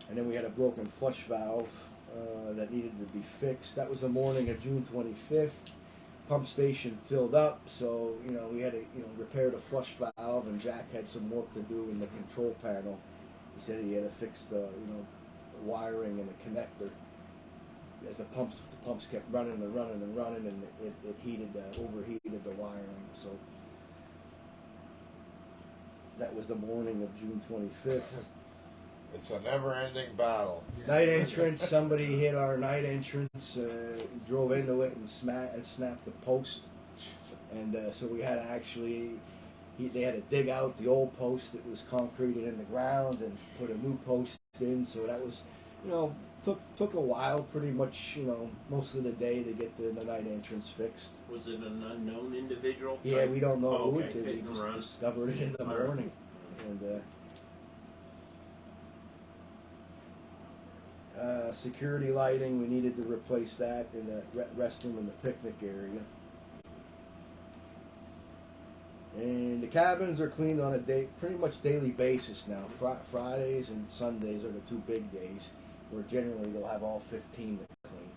And then we had a broken flush valve that needed to be fixed. That was the morning of June 25th. Pump station filled up, so we had to repair the flush valve, and Jack had some work to do in the control panel. He said he had to fix the wiring and the connector. As the pumps kept running and running and running, and it overheated the wiring. So that was the morning of June 25th. It's a never-ending battle. Night entrance. Somebody hit our night entrance, drove into it and snapped the post, and so we had to they had to dig out the old post that was concreted in the ground and put a new post in. So that was, took a while, pretty much, most of the day to get the night entrance fixed. Was it an unknown individual? Yeah, we don't know who okay. it did. We just Around. discovered it in the morning, and. Security lighting, we needed to replace that in the restroom and the picnic area. And the cabins are cleaned on a pretty much daily basis now. Fridays and Sundays are the 2 big days, where generally they'll have all 15 to clean.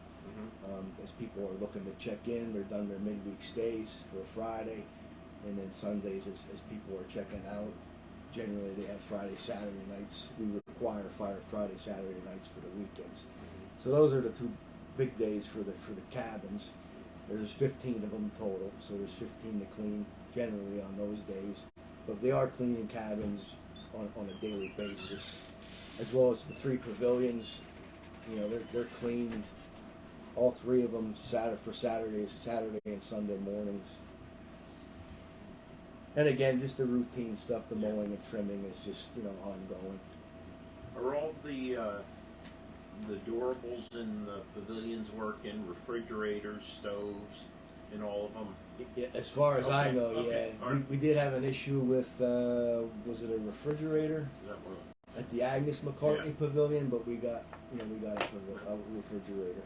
As people are looking to check in, they're done their midweek stays for a Friday, and then Sundays as people are checking out. Generally, they have Friday, Saturday nights. We require Friday, Saturday nights for the weekends. So those are the 2 big days for the cabins. There's 15 of them total, so there's 15 to clean generally on those days. But they are cleaning cabins on a daily basis, as well as the 3 pavilions. They're cleaned, all 3 of them for Saturday and Sunday mornings. And again, just the routine stuff, the mowing and trimming is just ongoing. Are all the durables in the pavilions working? Refrigerators, stoves, in all of them? Yeah, as far as I know, okay. yeah. All right. We did have an issue with was it a refrigerator Is that what? at the Agnes McCartney Pavilion, but we got a refrigerator.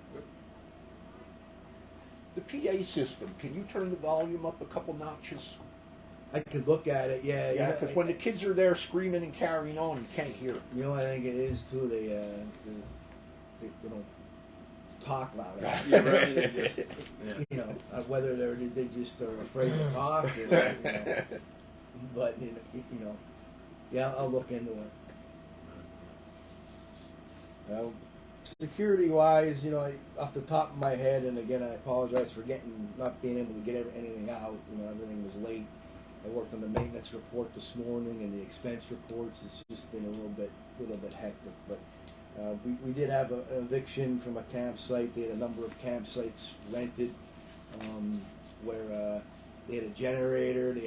The PA system, can you turn the volume up a couple notches? I could look at it, yeah. Yeah, because when the kids are there screaming and carrying on, you can't hear. I think it is too. They don't talk loud. Yeah, right. They just, Whether they just are afraid to talk, or, but yeah, I'll look into it. Security wise, off the top of my head, and again, I apologize for not being able to get anything out. Everything was late. I worked on the maintenance report this morning and the expense reports. It's just been a little bit hectic, but We did have an eviction from a campsite. They had a number of campsites rented where they had a generator. They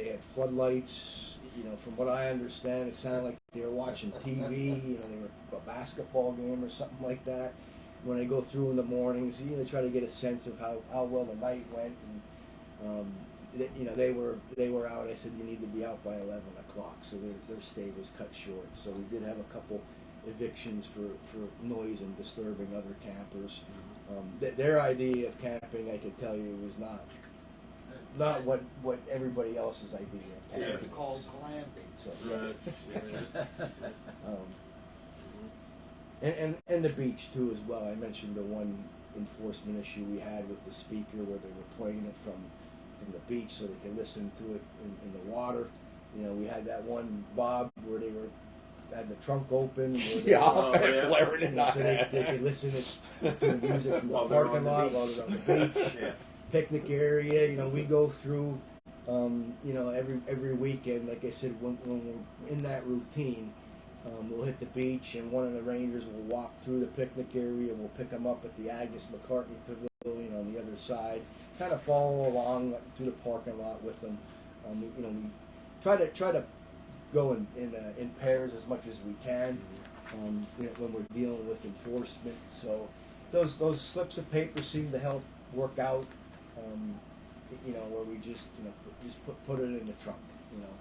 had floodlights. You know, from what I understand, it sounded like they were watching TV. You know, they were a basketball game or something like that. When I go through in the mornings, you know, try to get a sense of how well the night went. And you know, they were out. I said you need to be out by 11 o'clock, so their stay was cut short. So we did have a couple evictions for noise and disturbing other campers. Their idea of camping, I could tell you, was not what everybody else's idea of camping. It's called glamping. So, and the beach too as well. I mentioned the one enforcement issue we had with the speaker where they were playing it from the beach so they could listen to it in the water. You know, we had that one Bob where they had the trunk open. Blaring in so they could listen to the music from the parking lot while they're on the beach. Yeah. Picnic area. You know, we go through. You know, every weekend, like I said, when we're in that routine, we'll hit the beach, and one of the rangers will walk through the picnic area. We'll pick them up at the Agnes McCartney Pavilion on the other side. Kind of follow along to the parking lot with them. You know, we try to go in pairs as much as we can. You know, when we're dealing with enforcement, so those slips of paper seem to help work out. You know, where we just put it in the trunk. You know.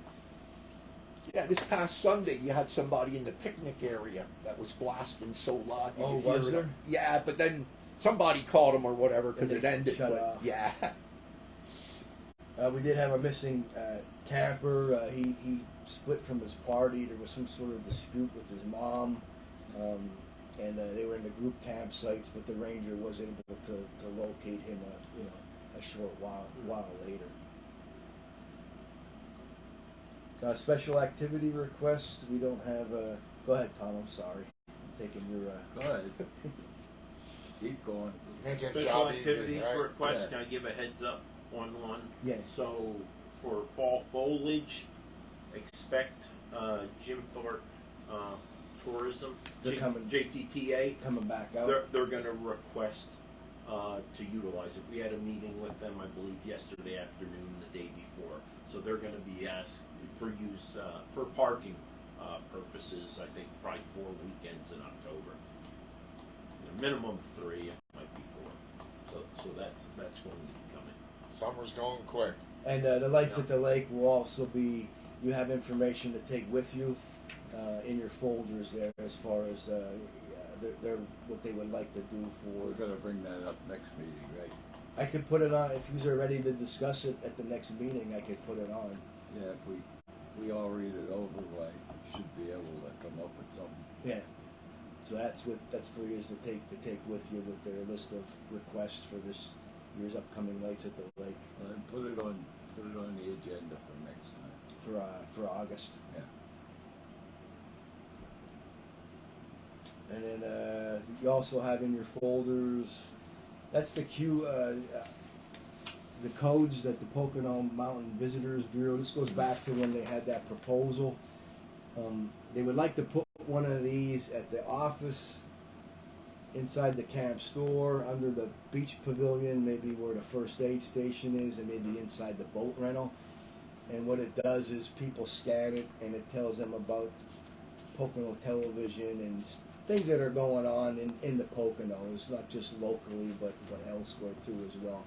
Yeah, this past Sunday you had somebody in the picnic area that was blasting so loud. Oh, You could was hear there? it. Yeah, but then somebody called him or whatever because And it they ended. shut but, off. yeah. We did have a missing camper. He split from his party. There was some sort of dispute with his mom, and they were in the group campsites. But the ranger was able to locate him, a short while later. Special activity requests. We don't have. Go ahead, Tom. I'm sorry. I'm taking your. Go ahead. Keep going. Make your Special job activities easy, right? request, Yeah. can I give a heads up on one? Yeah. So, for fall foliage, expect Jim Thorpe Tourism, They're coming. JTTA, Coming back out. they're going to request to utilize it. We had a meeting with them, I believe, yesterday afternoon, the day before. So they're going to be asked for use for parking purposes. I think probably 4 weekends in October. A minimum 3, it might be 4. So that's going to be coming. Summer's going quick. And the lights at the lake will also be. You have information to take with you in your folders there, as far as they're what they would like to do We're for. gonna bring that up next meeting, right? I could put it on if you are ready to discuss it at the next meeting. I could put it on. Yeah, if we all read it over, like, we should be able to come up with something. Yeah. So that's for you to take with you with their list of requests for this year's upcoming lights at the lake And put it on the agenda for next time. for August. Yeah. And then you also have in your folders. That's the the codes that the Pocono Mountain Visitors Bureau. This goes back to when they had that proposal. They would like to put one of these at the office, inside the camp store, under the beach pavilion, maybe where the first aid station is, and maybe inside the boat rental. And what it does is people scan it, and it tells them about Pocono television and things that are going on in the Poconos, not just locally, but elsewhere too as well.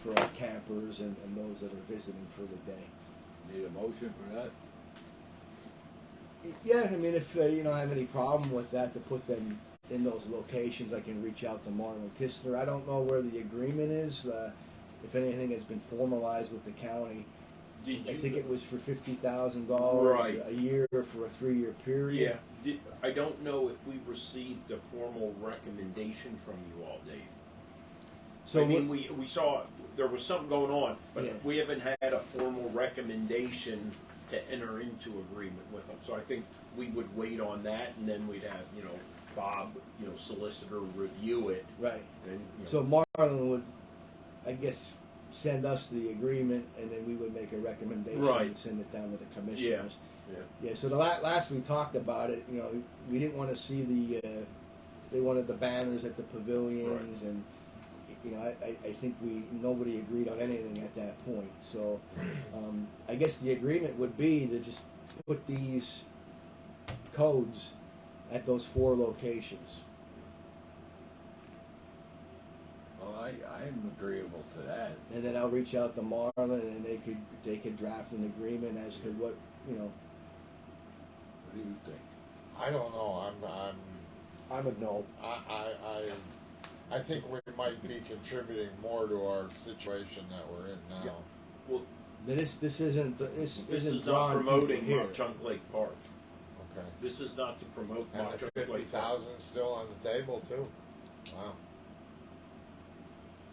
For our campers and those that are visiting for the day. Need a motion for that? Yeah, I mean, if you don't have any problem with that, to put them in those locations, I can reach out to Marlon Kistler. I don't know where the agreement is, if anything has been formalized with the county. I think it was for $50,000 Right. a year for a 3-year period. Yeah, I don't know if we received a formal recommendation from you all, Dave. So I mean, we saw there was something going on, but Yeah. we haven't had a formal recommendation to enter into agreement with them. So I think we would wait on that, and then we'd have Bob, solicitor, review it. Right. And, So Marlon would, I guess, send us the agreement, and then we would make a recommendation Right. and send it down to the commissioners. Yeah, so the last we talked about it, you know, we didn't want to see they wanted the banners at the pavilions, and you know, I think nobody agreed on anything at that point. So I guess the agreement would be to just put these codes at those 4 locations. Well, I'm agreeable to that. And then I'll reach out to Marlon, and they could draft an agreement as to what, you know. What do you think? I don't know. I'm a no. I think we might be contributing more to our situation that we're in now. Yeah. Well, This isn't this isn't is not drawing promoting people here. Mauch Chunk Lake Park. Okay. This is not to promote And Mauch the Chunk Lake Park. 50,000 still on the table too. Wow.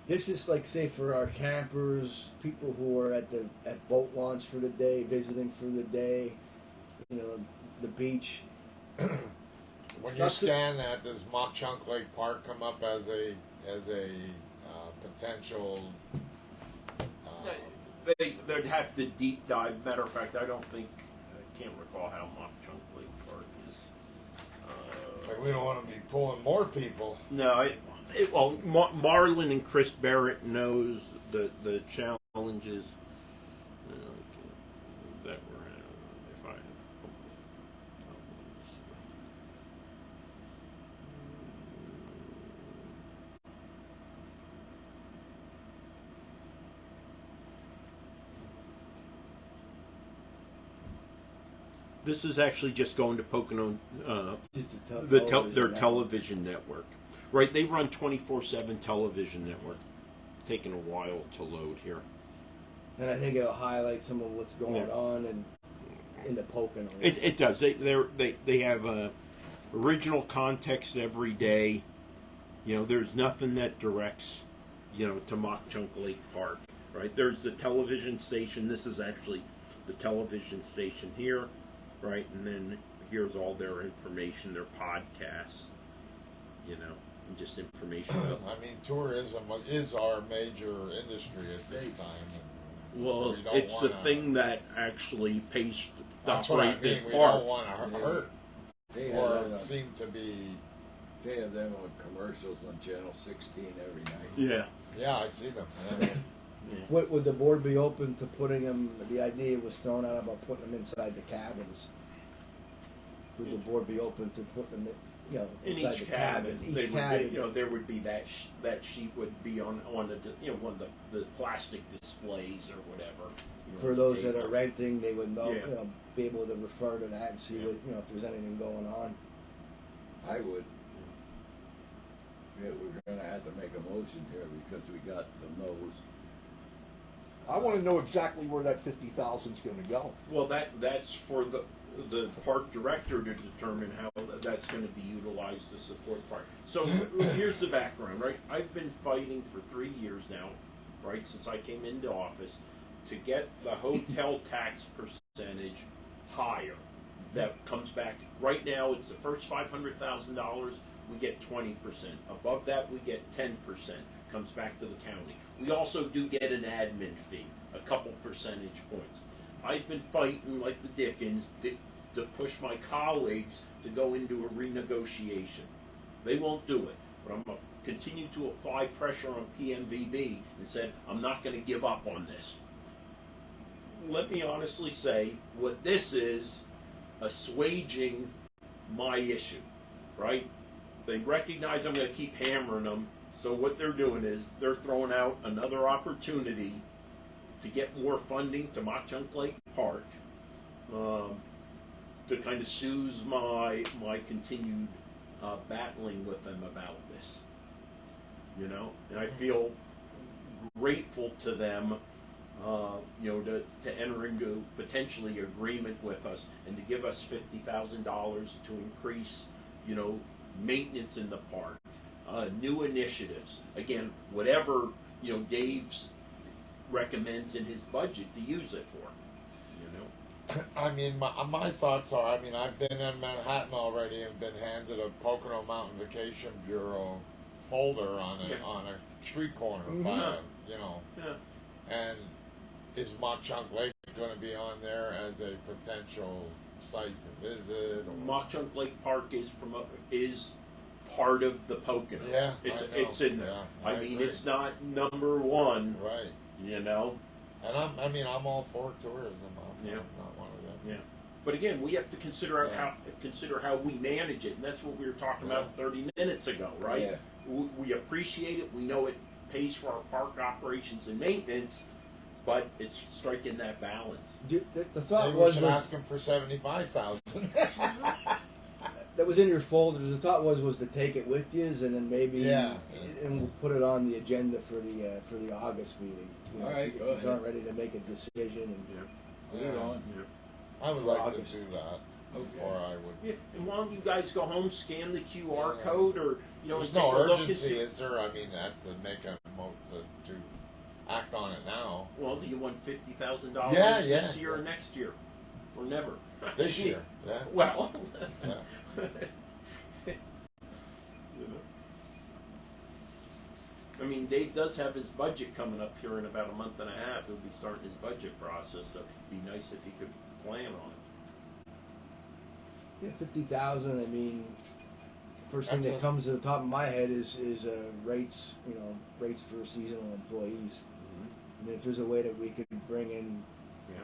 This is like, say, for our campers, people who are at boat launch for the day, visiting for the day, you know, the beach. When you That's scan that, does Mauch Chunk Lake Park come up as a potential? They'd have to deep dive. Matter of fact, I can't recall how Mauch Chunk Lake Park is. Like we don't want to be pulling more people. No, well, Marlon and Chris Barrett knows the challenges that we're in. If I this is actually just going to Pocono, Just to their television network. Right, they run 24/7 television network. Taking a while to load here. And I think it'll highlight some of what's going Yeah. on in the Pocono. It does. They have original context every day. You know, there's nothing that directs, you know, to Mauch Chunk Lake Park. Right, there's the television station. This is actually the television station here, right, and then here's all their information, their podcasts. You know. Just information. I mean, tourism is our major industry at this time. And Well, we don't it's the wanna- thing that actually pays to That's what I operate this mean. We park. don't want to hurt They have, or them on, seem to be. they have them on commercials on Channel 16 every night. Yeah. Yeah, I see them. Yeah. Would the board be open to putting them? The idea was thrown out about putting them inside the cabins. Would the board be open to putting them, you know, In inside each the cabin, cabins? they Each would cabin. be, you know, there would be that sheet would be on one of the plastic displays or whatever. You know, For those they- that are renting, they would know, Yeah. you know, be able to refer to that and see Yeah. what, you know, if there's anything going on. I would. Yeah, we're going to have to make a motion here because we got some no's. I want to know exactly where that 50,000 is going to go. Well, that's for the park director to determine how that's going to be utilized to support the park. So here's the background, right? I've been fighting for 3 years now, right, since I came into office, to get the hotel tax percentage higher. That comes back. Right now, it's the first $500,000. We get 20%. Above that, we get 10%. Comes back to the county. We also do get an admin fee, a couple percentage points. I've been fighting like the Dickens to push my colleagues to go into a renegotiation. They won't do it, but I'm going to continue to apply pressure on PMVB and said, I'm not going to give up on this. Let me honestly say, what this is assuaging my issue, right? They recognize I'm going to keep hammering them, so what they're doing is they're throwing out another opportunity to get more funding to Mauch Chunk Lake Park, to kind of soothe my continued battling with them about this. You know, and I feel grateful to them, you know, to enter into potentially agreement with us and to give us $50,000 to increase, you know, maintenance in the park, new initiatives. Again, whatever, you know, Dave's recommends in his budget to use it for. You know. I mean, my thoughts are, I mean, I've been in Manhattan already and been handed a Pocono Mountain Vacation Bureau folder on a street corner by a, you know, Yeah. and is Mauch Chunk Lake going to be on there as a potential site to visit? Or? Mock Chunk Lake Park is part of the Poconos. Yeah, it's in there. Yeah, I mean, agree. it's not number one. Right. You know. And I'm all for tourism. I'm Yeah. not one of them. Yeah. But again, we have to consider Yeah. how we manage it, and that's what we were talking about 30 minutes ago, right? Yeah. We appreciate it. We know it pays for our park operations and maintenance, but it's striking that balance. The thought Maybe we was should ask them for 75,000. that was in your folders. The thought was to take it with you, and then maybe Yeah. and we'll put it on the agenda for the August meeting. You know, All right, if go you ahead. aren't ready to make a decision. And, Put it on. I would For like August. to do that before I would. Yeah. And why don't you guys go home, scan the QR Yeah. code, or There's take no a look and urgency, see- is there? I mean, to make a to act on it now. Well, do you want $50,000 Yeah, this yeah. year or next year, or never? This year, yeah. Well. Yeah. I mean, Dave does have his budget coming up here in about a month and a half. He'll be starting his budget process, so it'd be nice if he could plan on it. yeah, 50,000. I mean, first thing That's that comes to the top of my head is rates. You know, rates for seasonal employees. I mean, if there's a way that we could bring in Yeah.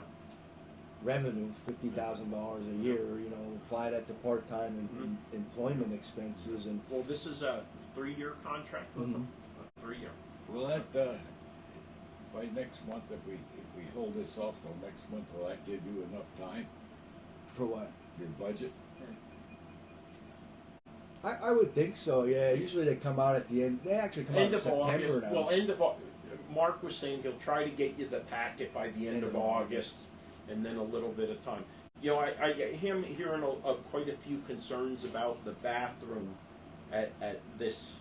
revenue, $50,000 a year, you know, apply that to part-time and employment expenses, and Well, this is a 3-year contract with them. A 3-year. Will that by next month, if we hold this off till next month, will that give you enough time? for what? Your budget? I would think so. Yeah, usually they come out at the end. They actually come out End in of September August. now. Well, end of Mark was saying he'll try to get you the packet by the end of August, and then a little bit of time. You know, I get him hearing quite a few concerns about the bathroom at this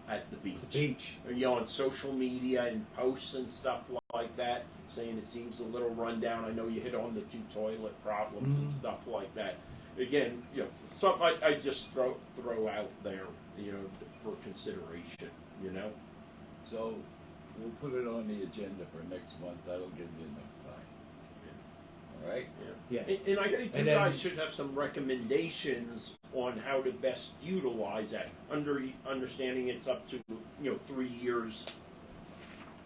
at the beach. The beach. You know, on social media and posts and stuff like that, saying it seems a little rundown. I know you hit on the 2 toilet problems and stuff like that. Again, you know, something I just throw out there, you know, for consideration. You know. So we'll put it on the agenda for next month. That'll give you enough time. All right? Yeah. And I think you And then- guys should have some recommendations on how to best utilize that. Understanding it's up to 3 years,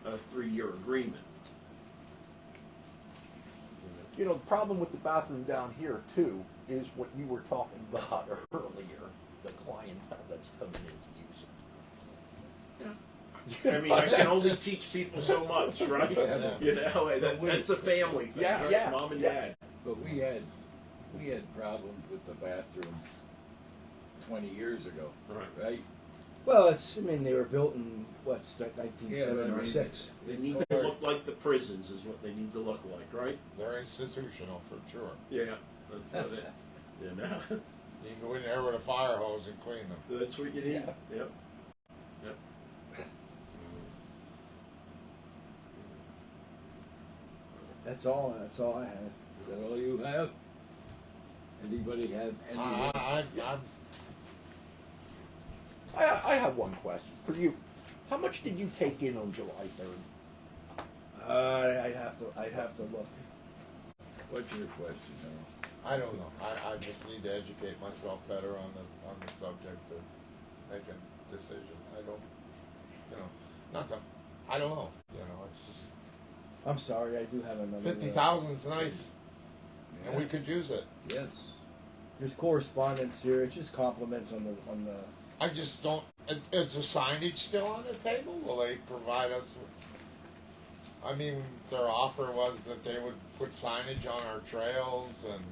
a 3-year agreement. You know, the problem with the bathroom down here too is what you were talking about earlier, the clientele that's coming in to use it. I mean, I can only teach people so much, right? Yeah. You know, that's a family thing. Yeah, That's yeah, mom and yeah. dad. But we had problems with the bathrooms 20 years ago, Right. right? Well, I mean, they were built in what's that, 1976. They need to look like the prisons, is what they need to look like, right? They're institutional for sure. Yeah, that's what it. You know, You can go in there with a fire hose and clean them. that's what you need. Yeah. Yep. Yep. That's all I had. Is that all you have? Anybody have any? I have one question for you. How much did you take in on July 3rd? I'd have to look. What's your question, Earl? I don't know. I just need to educate myself better on the subject to make a decision. I don't, not that, I don't know. It's just I'm sorry, I do have another. 50,000 is nice, and we could use it. Yes. There's correspondence here. It's just compliments on the. I just don't. Is the signage still on the table? Will they provide us with? I mean, their offer was that they would put signage on our trails, and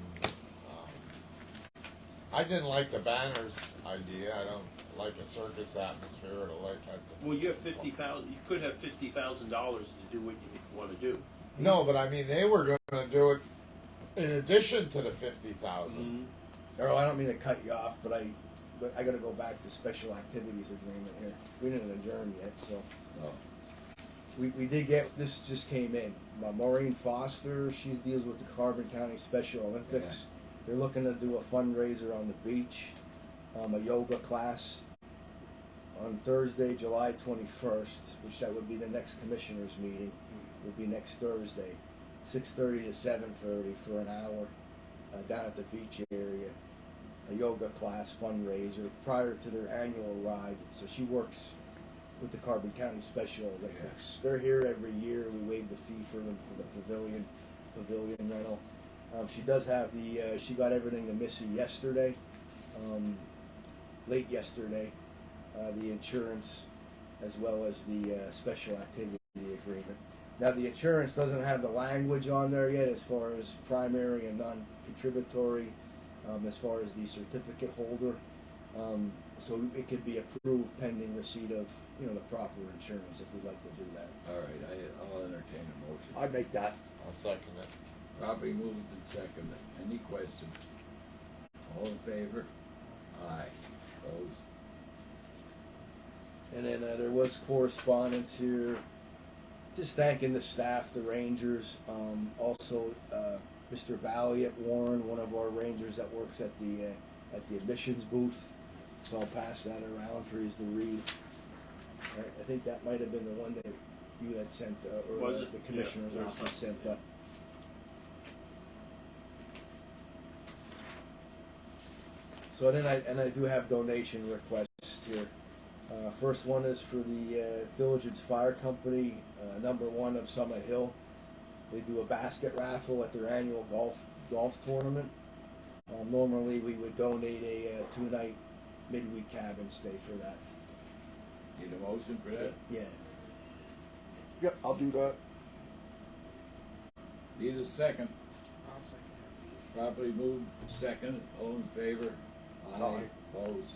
I didn't like the banners idea. I don't like a circus atmosphere or like that. Well, you have 50,000. You could have $50,000 to do what you want to do. No, but I mean, they were going to do it in addition to the 50,000. Earl, I don't mean to cut you off, but I got to go back to special activities agreement here. We didn't adjourn yet, so. Oh. We did get, this just came in. Maureen Foster, she deals with the Carbon County Special Olympics. Yeah. They're looking to do a fundraiser on the beach, a yoga class on Thursday, July 21st, which that would be the next commissioners meeting, would be next Thursday. 6:30 to 7:30 for an hour down at the beach area. A yoga class fundraiser prior to their annual ride. So she works with the Carbon County Special Olympics. Yes. They're here every year. We waive the fee for them for the pavilion rental. She does have she got everything to Missy yesterday, late yesterday, the insurance as well as the special activity agreement. Now the insurance doesn't have the language on there yet as far as primary and non-contributory, as far as the certificate holder. So it could be approved pending receipt of the proper insurance if we'd like to do that. All right, I'll entertain a motion. I make that. I'll second it. Properly moved and seconded. Any questions? All in favor? Aye. Opposed? And then there was correspondence here, just thanking the staff, the rangers, also Mr. Balliot Warren, one of our rangers that works at the admissions booth. So I'll pass that around for you to read. I think that might have been the one that you had sent, or Was the it? commissioner's Yeah, office sent up. So then I do have donation requests here. First one is for the Diligence Fire Company, number 1 of Summit Hill. They do a basket raffle at their annual golf tournament. Normally we would donate a 2-night midweek cabin stay for that. Need a motion for that? Yeah. Yep, I'll do that. Need a second. Properly moved and seconded. All in favor? Aye. Opposed?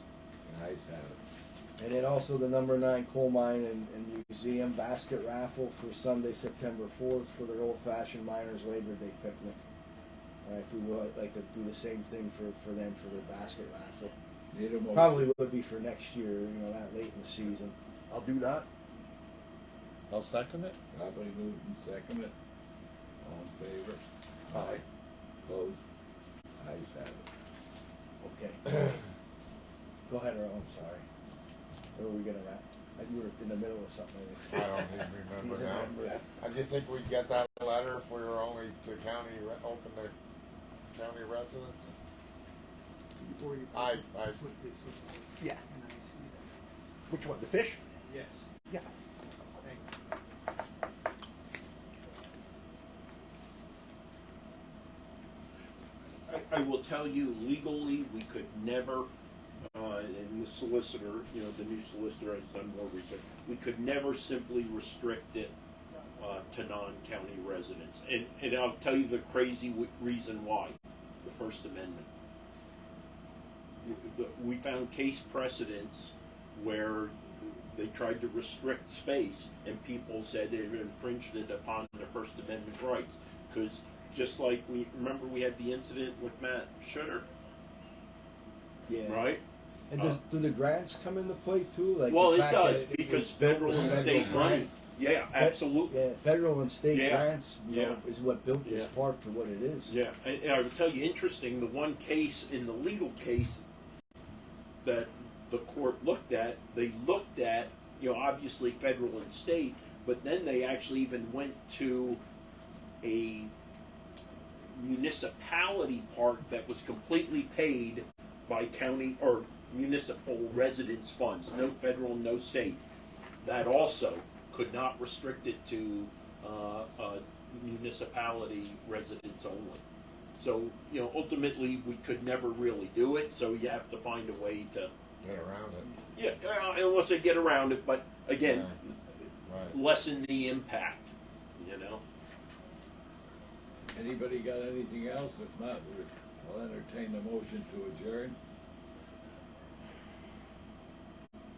The ayes have it. And then also the number 9 Coal Mine and Museum basket raffle for Sunday, September 4th for their old-fashioned Miners Labor Day picnic. If we would like to do the same thing for them for their basket raffle. Need a motion. Probably would be for next year, that late in the season. I'll do that. I'll second it. Properly moved and seconded. All in favor? Aye. Opposed? Ayes have it. Okay. Go ahead, Earl, I'm sorry. Or are we gonna wrap? We were in the middle of something. I don't even remember now. I do think we'd get that letter if we were only to open to county residents. Before you I- put this in, Yeah. can I see that? Which one? The fish? Yes, Yeah. thank you. I will tell you, legally, we could never, and the solicitor, the new solicitor has done more research, we could never simply restrict it to non-county residents. And I'll tell you the crazy reason why, the First Amendment. We found case precedents where they tried to restrict space and people said they infringed it upon their First Amendment rights. Because just like we had the incident with Matt Schutter, Yeah. right? And do the grants come into play too? Like Well, the it fact does that it because was built federal with and federal state money. grant? Yeah, absolutely. Yeah, federal and state Yeah. grants, is what built this Yeah. park to what it is. Yeah, and I would tell you, interesting, the one case in the legal case that the court looked at, they looked at, obviously federal and state, but then they actually even went to a municipality park that was completely paid by county or municipal residence funds, no federal, no state. That also could not restrict it to municipality residents only. So, ultimately we could never really do it, so you have to find a way to, Get around it. yeah, unless they get around it, but again, Right. lessen the impact, Anybody got anything else? If not, I'll entertain the motion to adjourn.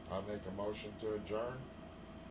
I'll make a motion to adjourn.